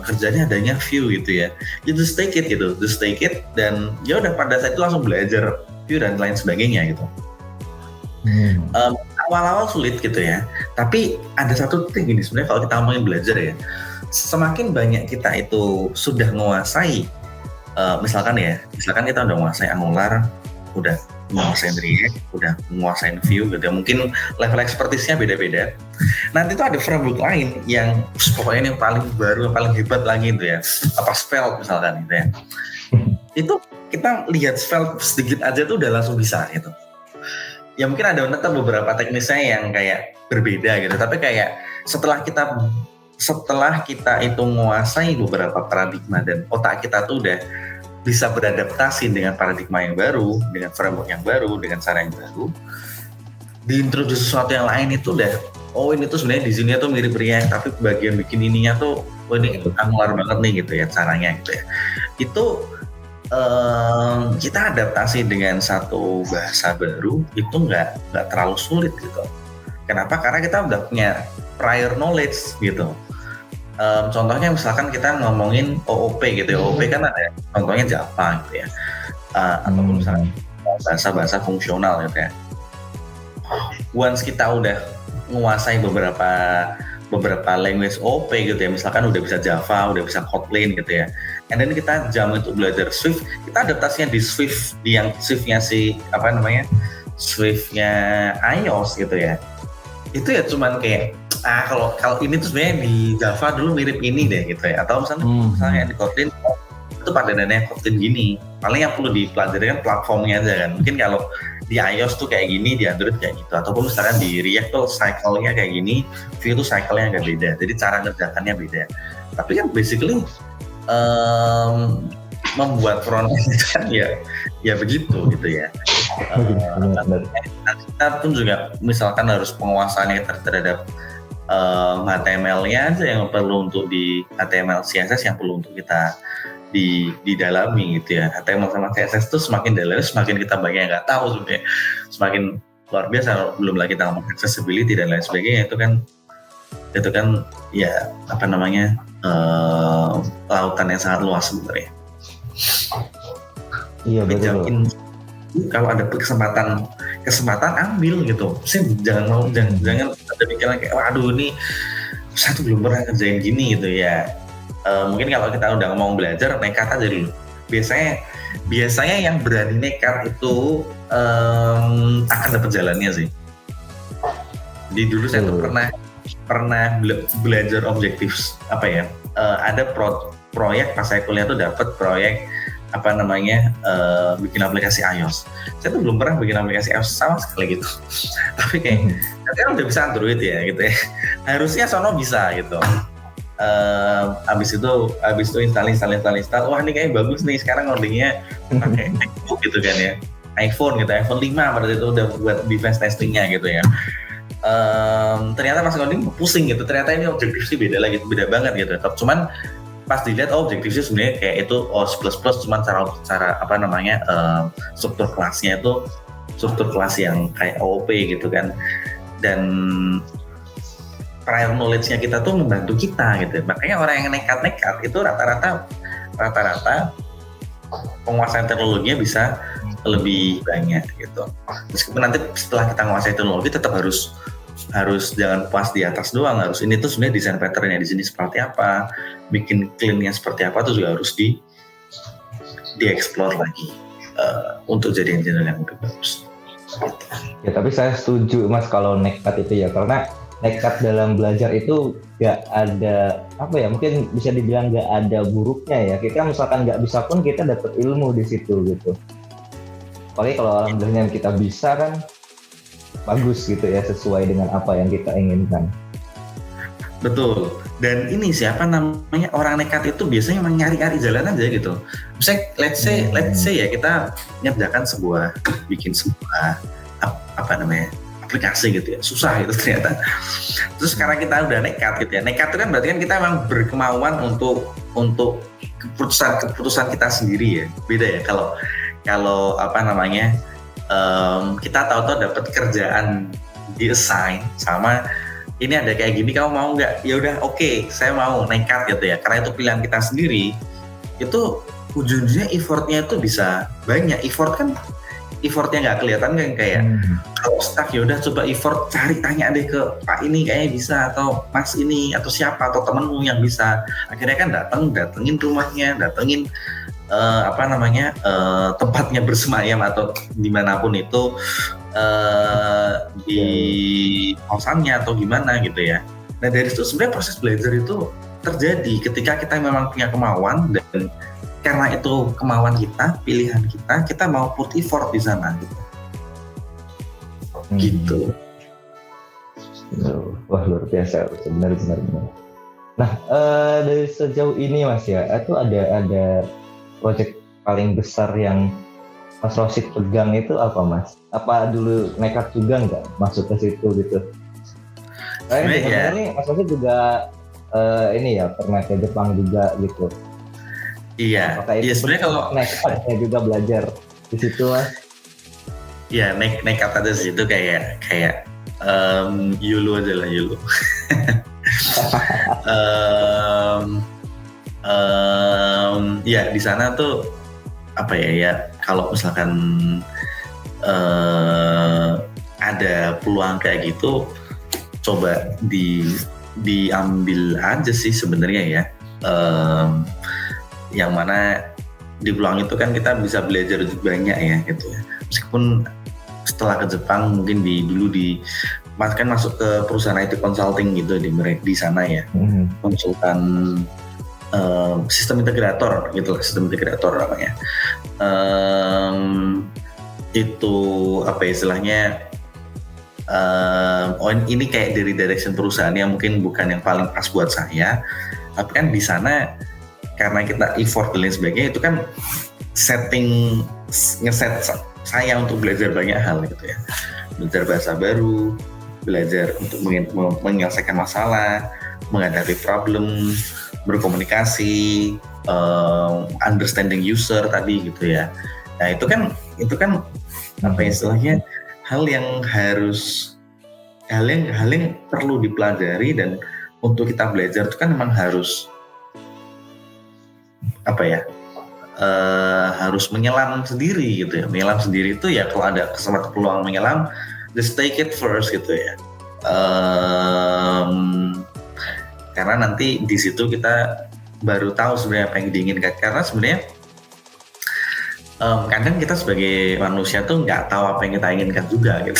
kerjanya adanya Vue gitu ya. You just take it dan ya udah pada saat itu langsung belajar Vue dan lain sebagainya gitu. Awal-awal sulit gitu ya. Tapi ada satu titik gini sebenarnya kalau kita ngomongin belajar ya. semakin banyak kita itu sudah menguasai, misalkan kita udah menguasai Angular, udah menguasai React, udah menguasai Vue gitu ya, mungkin level expertise-nya beda-beda. Nanti tuh ada framework lain yang pokoknya yang paling baru, yang paling hebat lagi itu ya, apa Svelte misalkan gitu ya. Itu kita lihat Svelte sedikit aja tuh udah langsung bisa gitu. Ya mungkin ada tetap beberapa teknisnya yang kayak berbeda gitu, tapi kayak setelah kita itu menguasai beberapa paradigma dan otak kita tuh udah bisa beradaptasi dengan paradigma yang baru, dengan framework yang baru, dengan cara yang baru, diintroduksi sesuatu yang lain itu udah, ini tuh sebenarnya di sini tuh mirip React, tapi bagian bikin ininya tuh, ini Angular banget nih gitu ya caranya gitu ya. Itu kita adaptasi dengan satu bahasa baru itu nggak terlalu sulit gitu. Kenapa? Karena kita udah punya prior knowledge gitu. Contohnya misalkan kita ngomongin OOP gitu ya, OOP kan ada contohnya Java gitu ya, ataupun misalnya bahasa-bahasa fungsional gitu ya. Once kita udah menguasai beberapa language OOP gitu ya, misalkan udah bisa Java, udah bisa Kotlin gitu ya, and then kita jam untuk belajar Swift, kita adaptasinya di Swift, Swift-nya Swift-nya iOS gitu ya. Itu ya cuman kayak kalau ini tuh sebenarnya di Java dulu mirip ini deh gitu ya, atau misalnya di Kotlin itu padanannya Kotlin gini, paling yang perlu dipelajari kan platformnya aja kan. Mungkin kalau di iOS tuh kayak gini, di Android kayak gitu, ataupun misalkan di React tuh cycle-nya kayak gini, Vue tuh cycle-nya agak beda, jadi cara ngerjakannya beda. Tapi kan basically membuat front-end itu kan ya begitu gitu ya. Kita pun juga misalkan harus penguasaannya terhadap HTML-nya aja yang perlu untuk di HTML, CSS yang perlu untuk kita didalami gitu ya. HTML sama CSS itu semakin dalam, semakin kita banyak yang nggak tahu sebenarnya, semakin luar biasa. Belum lagi kita ngomong accessibility dan lain sebagainya, itu kan ya lautan yang sangat luas sebenarnya. Iya betul. Kalau ada kesempatan ambil gitu. Saya jangan ada pikiran kayak waduh ini saya tuh belum pernah kerjain gini gitu ya. Mungkin kalau kita udah ngomong belajar, nekat aja dulu. Biasanya yang berani nekat itu akan dapat jalannya sih. Jadi dulu saya tuh pernah belajar objektif ada proyek pas saya kuliah tuh dapat proyek bikin aplikasi iOS. Saya tuh belum pernah bikin aplikasi iOS sama sekali gitu. Tapi kayak kan udah bisa Android ya gitu ya. Harusnya sono bisa gitu. Abis itu install. Wah ini kayaknya bagus nih, sekarang ngodingnya pakai MacBook gitu kan ya. iPhone 5 pada itu udah buat device testingnya gitu ya. Ternyata pas ngoding pusing gitu. Ternyata ini objektif sih beda banget gitu. Cuman pas dilihat objektifnya sebenarnya kayak itu C++, cuman cara struktur kelasnya itu struktur kelas yang kayak OOP gitu kan, dan prior knowledge-nya kita tuh membantu kita gitu. Makanya orang yang nekat itu rata-rata penguasaan teknologinya bisa lebih banyak gitu. Meskipun nanti setelah kita menguasai teknologi tetap harus jangan puas di atas doang, harus ini tuh sebenarnya desain patternnya di sini seperti apa, bikin clean-nya seperti apa tuh juga harus di-explore lagi untuk jadi engineer yang lebih bagus. Ya tapi saya setuju Mas kalau nekat itu ya, karena nekat dalam belajar itu gak ada mungkin bisa dibilang gak ada buruknya ya. Kita misalkan gak bisa pun kita dapat ilmu di situ gitu. Apalagi kalau alhamdulillah kita bisa kan bagus gitu ya, sesuai dengan apa yang kita inginkan. Betul. Dan ini orang nekat itu biasanya memang nyari-nyari jalan aja gitu. Misalnya let's say ya kita bikin sebuah aplikasi gitu ya, susah itu ternyata. Terus karena kita udah nekat gitu ya, nekat itu kan berarti kan kita memang berkemauan untuk keputusan kita sendiri ya. Beda ya kalau kita tahu-tahu dapat kerjaan di assign sama ini ada kayak gini, kamu mau nggak? Ya udah oke, saya mau, nekat gitu ya. Karena itu pilihan kita sendiri. Itu ujung-ujungnya effortnya itu bisa banyak. Effort kan effortnya nggak kelihatan kan, kayak kalau stuck ya udah coba effort cari, tanya deh ke Pak ini kayaknya bisa, atau Mas ini, atau siapa, atau temenmu yang bisa. Akhirnya kan datengin rumahnya, datengin tempatnya bersemayam atau dimanapun itu, di kosannya atau gimana gitu ya. Nah dari situ sebenarnya proses belajar itu terjadi ketika kita memang punya kemauan, dan karena itu kemauan kita, pilihan kita mau put effort di sana gitu. Gitu. Wah luar biasa, benar. Nah dari sejauh ini Mas ya, itu ada proyek paling besar yang Mas Rosid pegang itu apa Mas? Apa dulu nekat juga nggak masuk ke situ gitu? Sebenarnya Mas Rosid juga ini ya pernah ke Jepang juga gitu. Iya. Iya sebenarnya kalau nekatnya juga belajar di situ Mas. Iya nekat aja di situ kayak YOLO aja lah, YOLO. Ya di sana tuh apa ya kalau misalkan ada peluang kayak gitu, coba diambil aja sih sebenarnya ya. Yang mana di peluang itu kan kita bisa belajar banyak ya gitu ya. Meskipun setelah ke Jepang mungkin kan masuk ke perusahaan IT consulting gitu di sana ya, konsultan sistem integrator gitu, sistem integrator namanya. Itu apa istilahnya? Ini kayak dari direction perusahaan yang mungkin bukan yang paling pas buat saya, tapi kan di sana karena kita effort dan lain sebagainya, itu kan ngeset saya untuk belajar banyak hal gitu ya, belajar bahasa baru, belajar untuk menyelesaikan masalah, menghadapi problem, berkomunikasi, understanding user tadi gitu ya. Nah itu kan apa istilahnya hal yang perlu dipelajari, dan untuk kita belajar itu kan memang harus harus menyelam sendiri gitu ya. Menyelam sendiri itu ya kalau ada kesempatan peluang menyelam, just take it first gitu ya. Karena nanti di situ kita baru tahu sebenarnya apa yang diinginkan. Karena sebenarnya kadang kita sebagai manusia tuh nggak tahu apa yang kita inginkan juga gitu.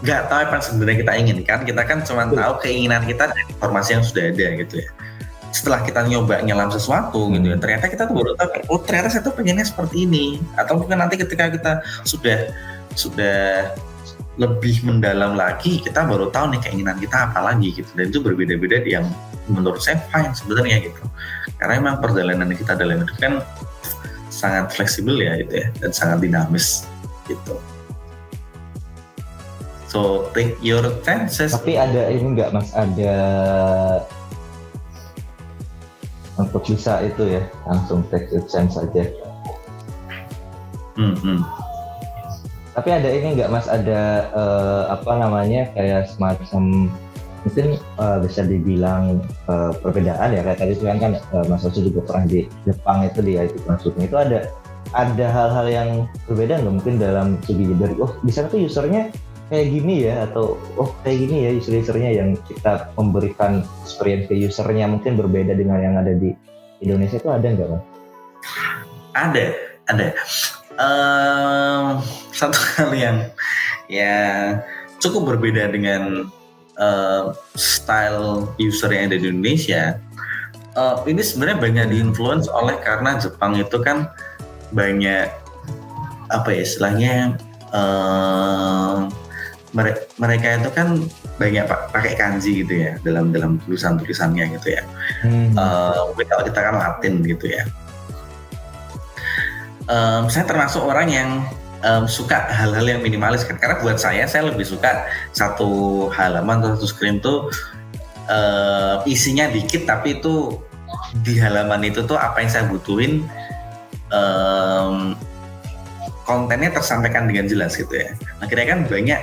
Nggak tahu apa yang sebenarnya kita inginkan. Kita kan cuma tahu keinginan kita dari informasi yang sudah ada gitu ya. Setelah kita nyoba nyelam sesuatu gitu ya, ternyata kita tuh baru tahu, oh ternyata saya tuh pengennya seperti ini. Atau mungkin nanti ketika kita sudah lebih mendalam lagi, kita baru tahu nih keinginan kita apa lagi gitu. Dan itu berbeda-beda, yang menurut saya fine sebenarnya gitu. Karena memang perjalanan kita dalam hidup kan sangat fleksibel ya gitu ya, dan sangat dinamis gitu. So take your chances. Tapi ada ini nggak Mas, ada untuk bisa itu ya langsung take your chance aja. Tapi ada ini nggak Mas, ada kayak semacam mungkin bisa dibilang perbedaan ya, kayak tadi kan Mas Rosid juga pernah di Jepang itu di IT consulting, itu ada hal-hal yang berbeda nggak mungkin dalam segi dari di sana tuh usernya kayak gini ya, atau kayak gini ya usernya yang kita memberikan experience ke usernya mungkin berbeda dengan yang ada di Indonesia, itu ada nggak Mas? Ada. Satu hal yang cukup berbeda dengan style user yang ada di Indonesia. Ini sebenarnya banyak diinfluence oleh karena Jepang itu kan banyak istilahnya mereka itu kan banyak pakai kanji gitu ya dalam tulisannya gitu ya. Kalau kita kan Latin gitu ya. Saya termasuk orang yang suka hal-hal yang minimalis kan, karena buat saya lebih suka satu halaman atau satu screen tuh isinya dikit, tapi itu di halaman itu tuh apa yang saya butuhin, kontennya tersampaikan dengan jelas gitu ya. Akhirnya kan banyak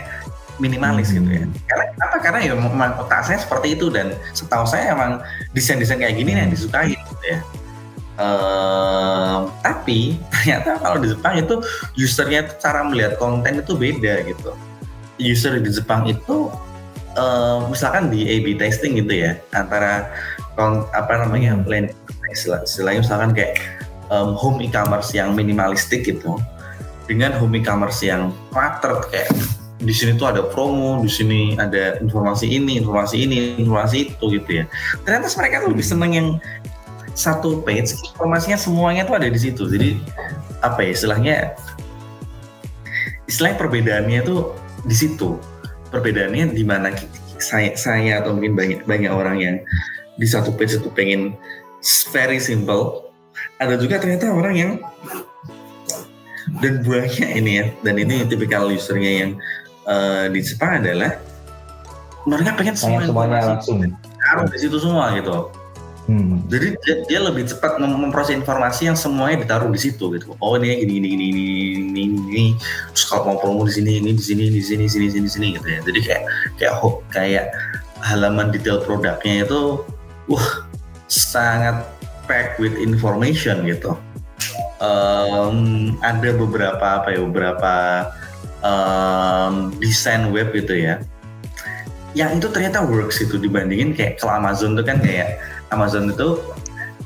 minimalis gitu ya. Karena ya memang otak saya seperti itu, dan setahu saya emang desain-desain kayak gini yang disukai gitu ya. Tapi ternyata kalau di Jepang itu usernya itu cara melihat konten itu beda gitu. User di Jepang itu misalkan di A/B testing gitu ya, antara istilahnya misalkan kayak home e-commerce yang minimalistik gitu dengan home e-commerce yang cluttered, kayak di sini tuh ada promo, di sini ada informasi ini, informasi itu gitu ya. Ternyata mereka tuh lebih seneng yang satu page, informasinya semuanya tuh ada di situ. Jadi apa ya istilahnya perbedaannya tuh di situ. Perbedaannya di mana saya atau mungkin banyak orang yang di satu page itu pengen very simple. Ada juga ternyata orang yang dan banyak ini ya, dan ini tipikal usernya yang di Jepang adalah mereka pengen semuanya langsung taruh di situ semua gitu. Jadi dia lebih cepat memproses informasi yang semuanya ditaruh di situ gitu. Oh ini gini. Terus kalau mau promo di sini gitu ya. Jadi kayak halaman detail produknya itu sangat packed with information gitu. Ada beberapa desain web gitu ya. Yang itu ternyata works itu dibandingin kayak kalau Amazon tuh kan kayak Amazon itu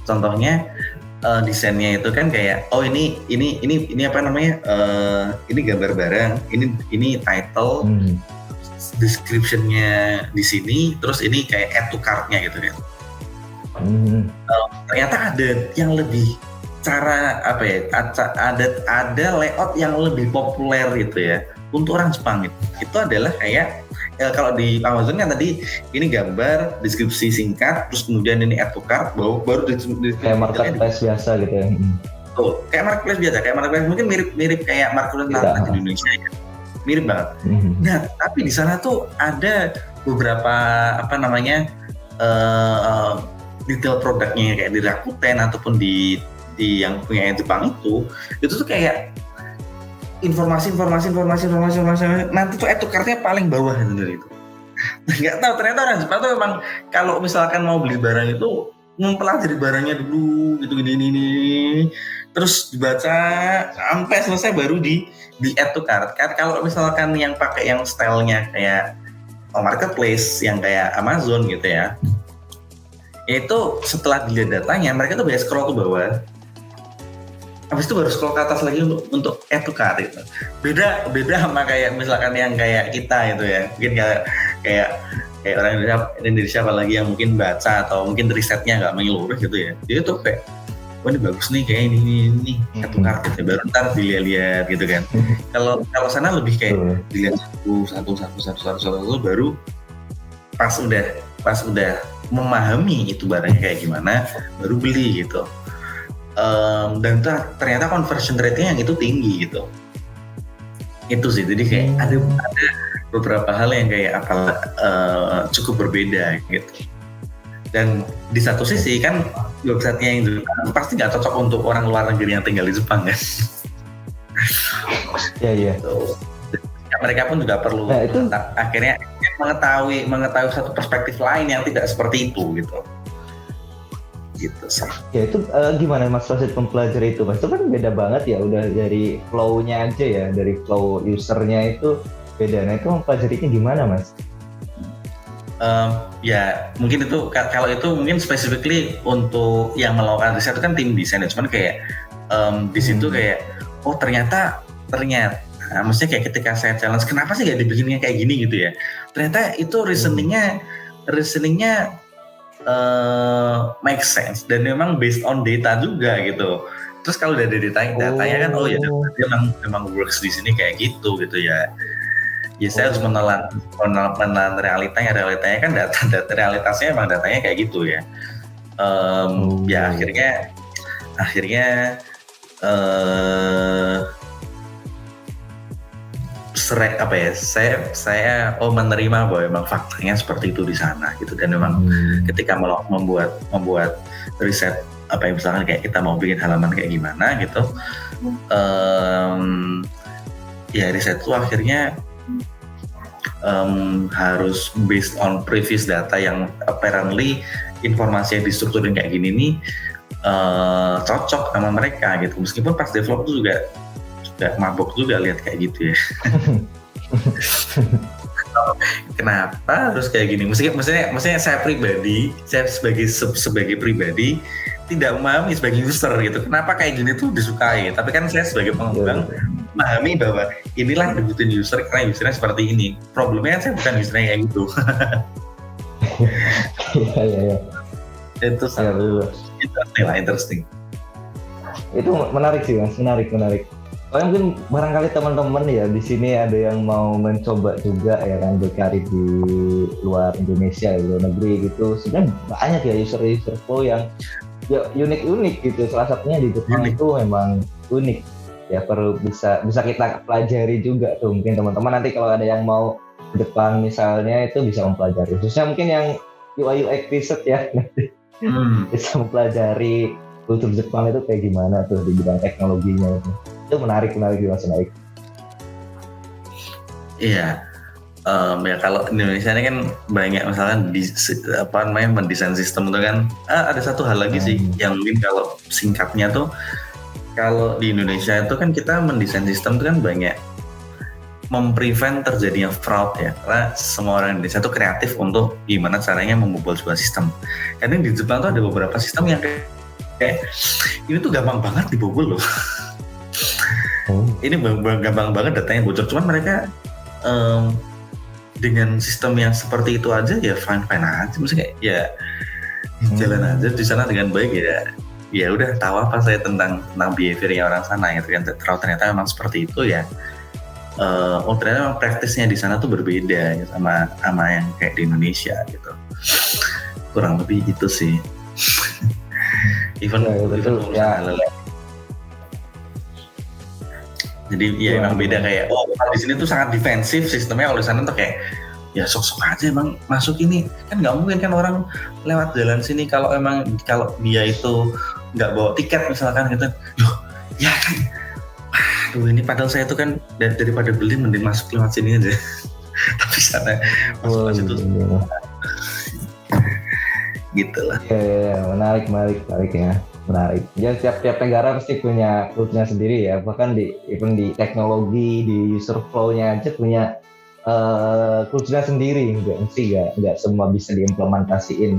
contohnya desainnya itu kan kayak ini apa namanya ini gambar barang, ini title, description-nya di sini, terus ini kayak add to cart-nya gitu kan. Ternyata ada yang lebih ada layout yang lebih populer gitu ya untuk orang Jepang gitu. Itu adalah kayak kalau di Amazon kan tadi ini gambar, deskripsi singkat, terus kemudian ini add to cart, baru kayak marketplace biasa gitu ya. Tuh, kayak marketplace biasa, mungkin mirip kayak marketplace di Indonesia ya. Mirip banget. Nah, tapi di sana tuh ada beberapa detail produknya kayak di Rakuten ataupun di yang punya Jepang itu tuh kayak informasi nanti tuh add to cart-nya paling bawah gitu. Nggak tahu, ternyata orang Jepang tuh memang kalau misalkan mau beli barang itu mempelajari barangnya dulu gitu gini, terus dibaca sampai selesai baru di add to cart. Kalau misalkan yang pakai yang stylenya kayak marketplace yang kayak Amazon gitu ya, itu setelah dilihat datanya mereka tuh biasa scroll ke bawah. Habis itu baru scroll ke atas lagi untuk add to cart gitu. Beda sama kayak misalkan yang kayak kita gitu ya. Mungkin kayak orang Indonesia apalagi yang mungkin baca atau mungkin risetnya nggak menyeluruh gitu ya. Dia tuh kayak wah ini bagus nih kayak ini add to cart gitu. Baru ntar dilihat gitu kan. Kalau sana lebih kayak dilihat satu baru pas udah memahami itu barangnya kayak gimana baru beli gitu. Dan ternyata conversion rate-nya yang itu tinggi gitu. Itu sih, jadi kayak ada beberapa hal yang kayak cukup berbeda gitu. Dan di satu sisi kan website-nya yang Jepang pasti nggak cocok untuk orang luar negeri yang tinggal di Jepang kan. Iya. Mereka pun juga perlu akhirnya mengetahui satu perspektif lain yang tidak seperti itu gitu. Gitu sih. Ya itu gimana Mas proses mempelajari itu Mas? Itu kan beda banget ya, udah dari flow-nya aja ya, dari flow usernya itu beda. Nah itu mempelajarinya gimana Mas? Ya mungkin itu kalau itu mungkin specifically untuk yang melakukan riset itu kan tim desain, cuman kayak di situ kayak ternyata maksudnya kayak ketika saya challenge kenapa sih gak dibikinnya kayak gini gitu ya, ternyata itu reasoningnya make sense dan memang based on data juga gitu. Terus kalau dari datanya kan dia memang works di sini kayak gitu ya. Ya saya harus menelan realitanya kan data realitasnya emang datanya kayak gitu ya. Ya akhirnya saya menerima bahwa memang faktanya seperti itu di sana gitu, dan memang ketika membuat riset misalkan kayak kita mau bikin halaman kayak gimana gitu, ya riset itu akhirnya harus based on previous data yang apparently informasi yang distrukturin kayak gini nih cocok sama mereka gitu. Meskipun pas develop tuh juga mabok juga lihat kayak gitu ya. Kenapa harus kayak gini? Maksudnya saya sebagai pribadi tidak memahami sebagai user gitu. Kenapa kayak gini tuh disukai? Tapi kan saya sebagai pengembang memahami bahwa inilah yang dibutuhin user karena usernya seperti ini. Problemnya saya bukan usernya kayak gitu. Iya. Itu interesting. Itu menarik sih Mas, menarik. Soalnya mungkin barangkali teman-teman ya di sini ada yang mau mencoba juga ya kan berkarir di luar Indonesia, di luar negeri gitu. Sebenarnya banyak ya user flow yang ya unik gitu. Salah satunya di Jepang itu memang unik. Ya perlu bisa kita pelajari juga tuh. Mungkin teman-teman nanti kalau ada yang mau ke Jepang misalnya itu bisa mempelajari. Khususnya mungkin yang UI UX research ya bisa mempelajari kultur Jepang itu kayak gimana tuh di bidang teknologinya itu menarik Mas. Iya, ya kalau di Indonesia ini kan banyak misalkan mendesain sistem itu kan ada satu hal lagi sih yang mungkin kalau singkatnya tuh kalau di Indonesia itu kan kita mendesain sistem itu kan banyak memprevent terjadinya fraud ya, karena semua orang Indonesia itu kreatif untuk gimana caranya membobol sebuah sistem. Karena di Jepang tuh ada beberapa sistem yang kayak ini tuh gampang banget dibobol loh. Ini gampang banget datanya bocor, cuman mereka dengan sistem yang seperti itu aja ya fine aja, maksudnya kayak ya jalan aja di sana dengan baik ya udah tahu apa saya tentang behaviornya orang sana gitu kan. Ternyata memang seperti itu ya. Ternyata memang praktisnya di sana tuh berbeda ya, sama yang kayak di Indonesia gitu. Kurang lebih itu sih. Even jadi ya emang beda kayak di sini tuh sangat defensif sistemnya, kalau di sana tuh kayak ya sok-sok aja emang masuk ini kan nggak mungkin kan orang lewat jalan sini kalau dia itu nggak bawa tiket misalkan gitu. Loh ya kan, aduh ini padahal saya tuh kan daripada beli mending masuk lewat sini aja. Tapi sana masuk situ gitu lah. Ya, menarik ya. Menarik. Ya tiap negara pasti punya kulturnya sendiri ya. Bahkan di teknologi, di user flow-nya aja punya kulturnya sendiri. Nggak semua bisa diimplementasiin.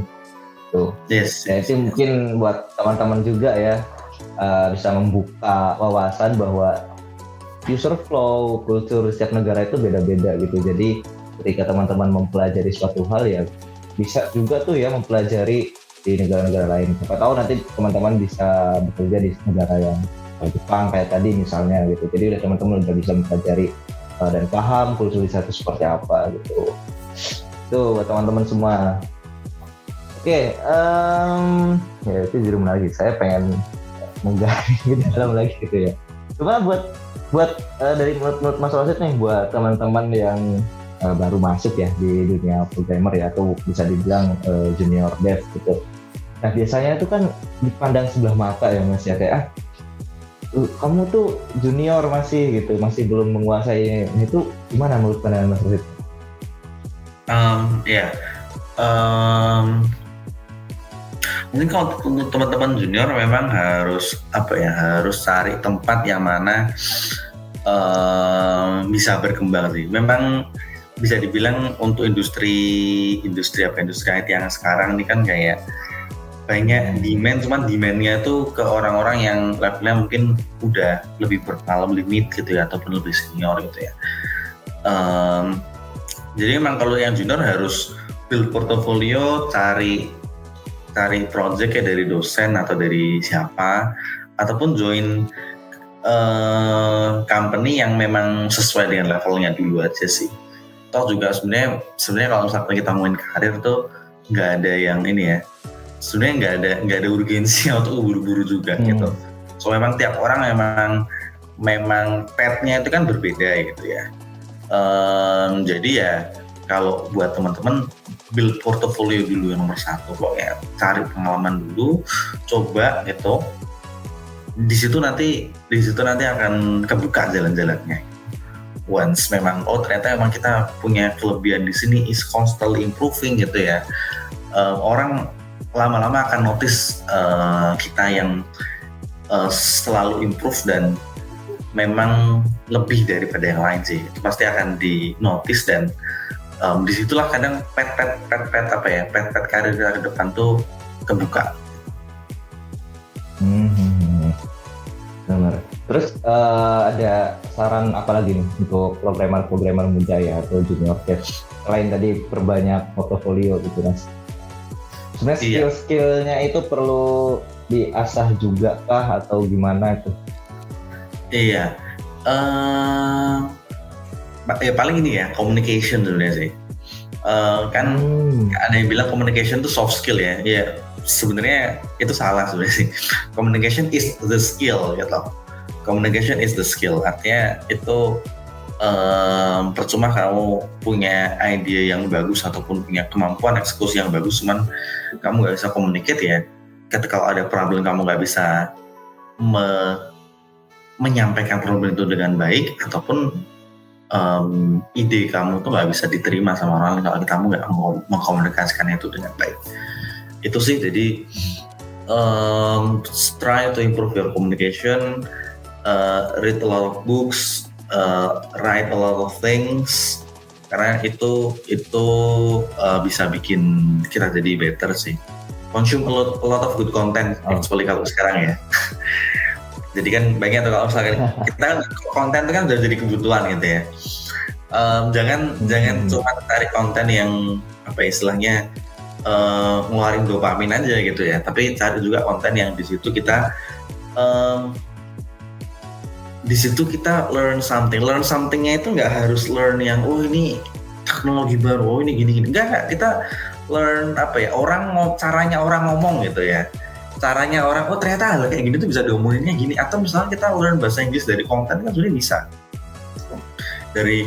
Tuh. Yes. Jadi mungkin buat teman-teman juga ya bisa membuka wawasan bahwa user flow, kultur setiap negara itu beda-beda gitu. Jadi ketika teman-teman mempelajari suatu hal ya bisa juga tuh ya mempelajari di negara-negara lain. Siapa tahu nanti teman-teman bisa bekerja di negara yang Jepang kayak tadi misalnya gitu. Jadi udah teman-teman udah bisa mempelajari dan paham kultur itu seperti apa gitu. Itu buat teman-teman semua. Oke, ya itu jadi menarik. Saya pengen menggali lebih dalam lagi gitu ya. Cuma buat dari menurut Mas Rosid nih, buat teman-teman yang baru masuk ya di dunia programmer ya, atau bisa dibilang junior dev gitu. Nah biasanya itu kan dipandang sebelah mata ya Mas ya, kayak kamu tuh junior masih gitu, masih belum menguasai ini. Itu gimana menurut pandangan Mas Rosid? Mungkin kalau untuk teman-teman junior memang harus cari tempat yang mana bisa berkembang sih. Memang bisa dibilang untuk industri IT yang sekarang ini kan kayak banyak demand, cuman demandnya itu ke orang-orang yang levelnya mungkin udah lebih berpengalaman, limit gitu ya, ataupun lebih senior gitu ya. Jadi memang kalau yang junior harus build portfolio, cari project ya dari dosen atau dari siapa, ataupun join company yang memang sesuai dengan levelnya dulu aja sih. Toh juga sebenarnya kalau misalnya kita ngomongin karir tuh nggak ada yang ini ya, sebenarnya nggak ada urgensi untuk buru-buru juga gitu. So memang tiap orang memang path-nya itu kan berbeda gitu ya. Jadi ya kalau buat teman-teman build portfolio dulu yang nomor satu, pokoknya cari pengalaman dulu, coba gitu. Di situ nanti akan kebuka jalan-jalannya. Once memang ternyata memang kita punya kelebihan di sini, is constantly improving gitu ya. Orang lama-lama akan notice kita yang selalu improve dan memang lebih daripada yang lain sih. Itu pasti akan di notice dan disitulah kadang pet karir kita ke depan tuh kebuka. Benar. Terus ada saran apa lagi nih untuk programmer muda ya atau junior dev selain tadi perbanyak portofolio gitu Mas? Sebenarnya skill-skillnya itu perlu diasah juga kah atau gimana itu? Iya, ya paling ini ya communication sebenarnya sih. Kan ada yang bilang communication itu soft skill ya. Ya sebenarnya itu salah sebenarnya sih. Communication is the skill gitu. Communication is the skill. Artinya itu percuma kamu punya ide yang bagus ataupun punya kemampuan eksekusi yang bagus, cuman kamu nggak bisa communicate ya. Ketika kalau ada problem kamu nggak bisa menyampaikan problem itu dengan baik ataupun ide kamu tuh nggak bisa diterima sama orang kalau kamu nggak mau mengkomunikasikan itu dengan baik. Itu sih, jadi try to improve your communication, read a lot of books, write a lot of things, karena itu bisa bikin kita jadi better sih. Consume a lot of good content, actually kalau sekarang ya. Jadi kan banyak tuh kalau misalkan kita konten itu kan udah jadi kebutuhan gitu ya. Jangan cuma cari konten yang apa istilahnya ngeluarin dopamin aja gitu ya. Tapi cari juga konten yang di situ kita learn something. Learn somethingnya itu nggak harus learn yang ini teknologi baru, ini gini. Enggak. Kita learn apa ya, caranya orang ngomong gitu ya. Caranya orang, ternyata hal kayak gini tuh bisa diomonginnya gini. Atau misalnya kita learn bahasa Inggris dari konten kan sebenarnya bisa. Dari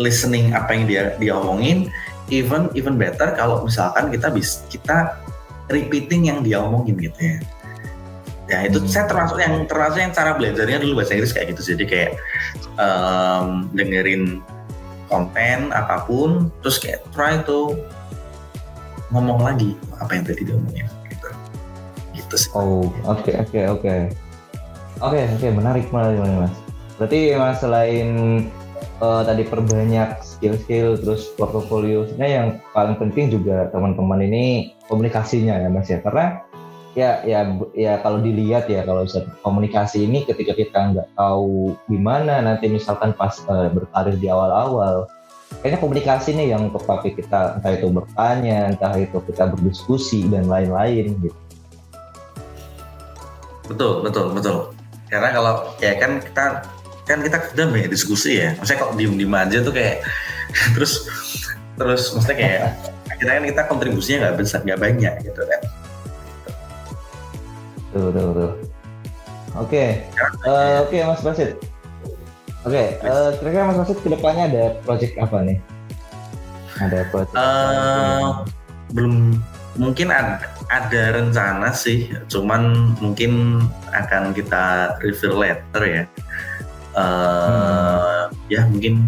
listening apa yang dia omongin, even better kalau misalkan kita repeating yang dia omongin gitu ya. Ya itu saya termasuk yang cara belajarnya dulu bahasa Inggris kayak gitu. Jadi kayak dengerin konten apapun, terus kayak try to ngomong lagi apa yang tadi dia omongin. Oke, menarik Mas. Berarti Mas selain tadi perbanyak skill terus portofolio, sebenarnya yang paling penting juga teman-teman ini komunikasinya ya Mas ya, karena ya kalau dilihat ya, kalau komunikasi ini ketika kita nggak tahu gimana nanti misalkan pas berkarir di awal-awal, kayaknya komunikasi nih yang pakai kita, entah itu bertanya, entah itu kita berdiskusi dan lain-lain gitu. Betul. Karena kalau ya kan kita sudah banyak diskusi ya. Maksudnya kalau diem aja tuh kayak terus maksudnya kayak akhirnya kan kita kontribusinya nggak banyak gitu kan. Betul. Oke Mas Basit. Kira-kira Mas Basit kedepannya ada project apa nih? Ada project? Belum. Mungkin ada rencana sih, cuman mungkin akan kita reveal later ya. Ya mungkin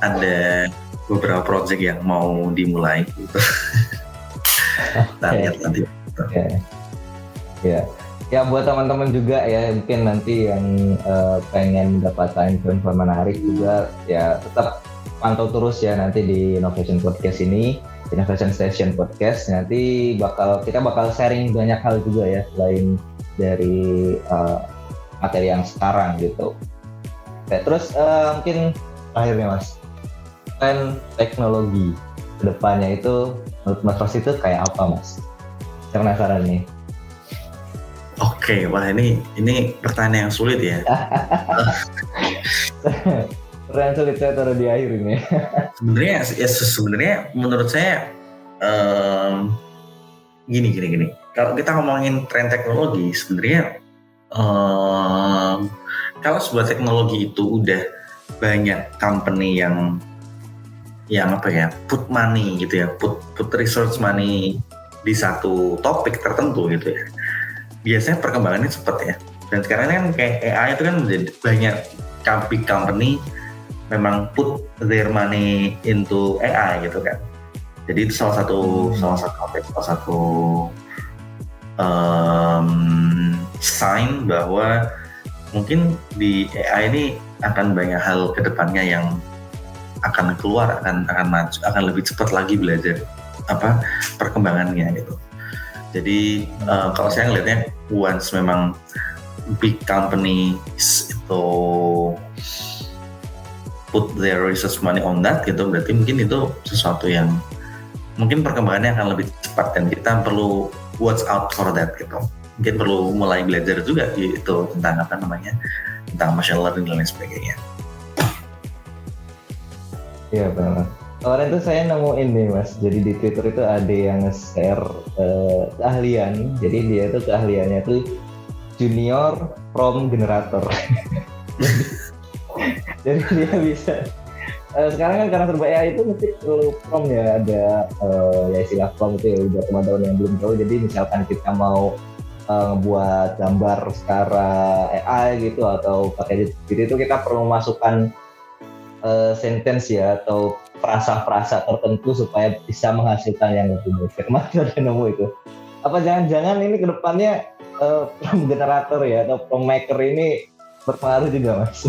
ada beberapa project yang mau dimulai gitu. Kita lihat nanti. Ya buat teman-teman juga ya, mungkin nanti yang pengen mendapatkan info menarik juga ya tetap pantau terus ya nanti di Innovation Podcast ini. Innovation Station Podcast nanti kita bakal sharing banyak hal juga ya selain dari materi yang sekarang gitu. Terus mungkin terakhirnya Mas, teknologi kedepannya itu menurut Mas Ros itu kayak apa Mas? Saya penasaran nih. Oke, wah ini pertanyaan yang sulit ya. Pertanyaan sulit, saya taruh di akhir ini. Sebenarnya menurut saya gini. Kalau kita ngomongin tren teknologi, sebenarnya kalau sebuah teknologi itu udah banyak company yang apa ya, put money gitu ya, put research money di satu topik tertentu gitu ya. Biasanya perkembangannya cepat ya. Dan sekarang kan kayak AI itu kan menjadi banyak big company memang put their money into AI gitu kan. Jadi itu salah satu sign bahwa mungkin di AI ini akan banyak hal kedepannya yang akan keluar, akan maju, akan lebih cepat lagi belajar perkembangannya gitu. Jadi kalau saya ngelihatnya, once memang big company itu put their research money on that gitu, berarti mungkin itu sesuatu yang mungkin perkembangannya akan lebih cepat dan kita perlu watch out for that gitu. Mungkin perlu mulai belajar juga gitu tentang tentang machine learning dan lain sebagainya. Iya benar. Kemarin tuh saya nemuin nih Mas, jadi di Twitter itu ada yang nge-share keahlian. Jadi dia itu keahliannya tuh junior prompt generator. Jadi dia bisa sekarang kan karena serba AI itu mesti perlu prompt ya, ada ya istilah prompt itu ya, udah teman-teman yang belum tahu. Jadi misalkan kita mau ngebuat gambar secara AI gitu atau pakai itu kita perlu masukkan sentence ya atau frasa-frasa tertentu supaya bisa menghasilkan yang lebih baik. Kemarin ada nemu itu. Apa jangan-jangan ini kedepannya prompt generator ya atau prompt maker ini berpengaruh juga Mas?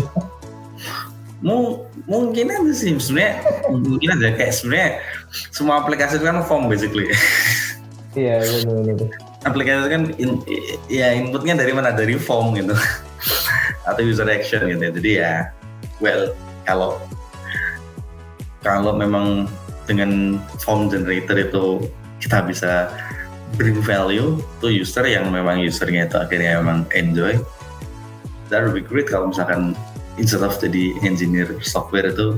Mungkin aja sih sebenarnya, mungkin aja kayak sebenarnya semua aplikasi itu kan form basically. Iya benar. Aplikasi kan inputnya dari mana, dari form gitu atau user action gitu. Jadi ya kalau memang dengan form generator itu kita bisa bring value to user yang memang usernya itu akhirnya memang enjoy, that would be great. Kalau misalkan instead of jadi engineer software itu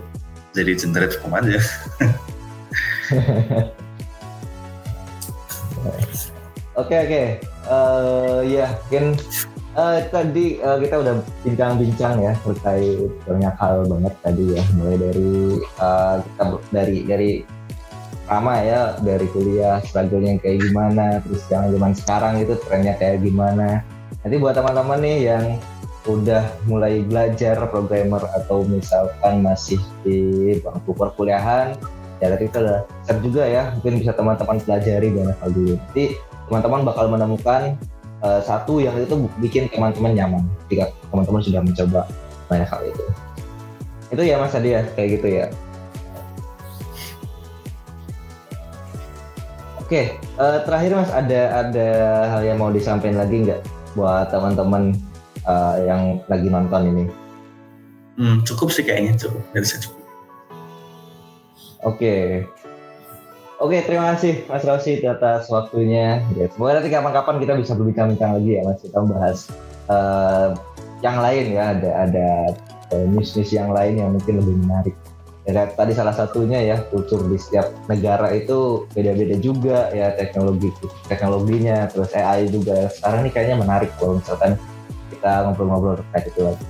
jadi generate form aja. Oke. Ya mungkin tadi kita udah bincang-bincang ya terkait banyak hal banget tadi ya, mulai dari kita dari pertama ya, dari kuliah struggle-nya kayak gimana, terus yang zaman sekarang itu trennya kayak gimana. Nanti buat teman-teman nih yang udah mulai belajar programmer atau misalkan masih di bangku perkuliahan, ya tadi kita udah share juga ya, mungkin bisa teman-teman pelajari banyak hal dulu. Nanti teman-teman bakal menemukan satu yang itu bikin teman-teman nyaman jika teman-teman sudah mencoba banyak hal itu. Itu ya Mas Adi ya, kayak gitu ya. Oke, terakhir Mas ada hal yang mau disampaikan lagi nggak buat teman-teman yang lagi nonton ini? Cukup sih kayaknya, cukup. Oke, terima kasih Mas Rosi atas waktunya. Ya, semoga nanti kapan-kapan kita bisa berbincang-bincang lagi ya Mas, kita bahas yang lain ya, ada news-news yang lain yang mungkin lebih menarik. Ya, tadi salah satunya ya, kultur di setiap negara itu beda-beda juga ya, teknologinya, terus AI juga. Sekarang ini kayaknya menarik kalau misalkan kita ngobrol-ngobrol terkait itu lagi.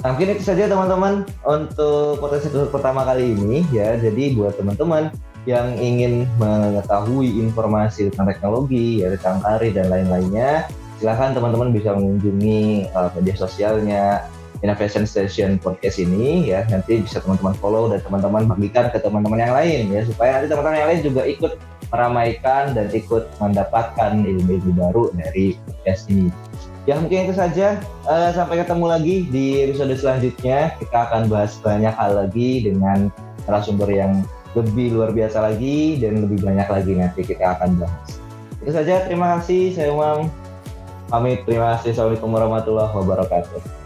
Nah, mungkin itu saja teman-teman untuk podcast episode pertama kali ini ya. Jadi buat teman-teman yang ingin mengetahui informasi tentang teknologi, ya, tentang karir dan lain-lainnya, silahkan teman-teman bisa mengunjungi media sosialnya Innovation Station Podcast ini ya. Nanti bisa teman-teman follow dan teman-teman bagikan ke teman-teman yang lain ya, supaya nanti teman-teman yang lain juga ikut meramaikan dan ikut mendapatkan ilmu-ilmu baru dari podcast ini. Ya mungkin itu saja, sampai ketemu lagi di episode selanjutnya. Kita akan bahas banyak hal lagi dengan narasumber yang lebih luar biasa lagi dan lebih banyak lagi nanti kita akan bahas. Itu saja, terima kasih, saya Umam pamit, terima kasih. Assalamualaikum warahmatullahi wabarakatuh.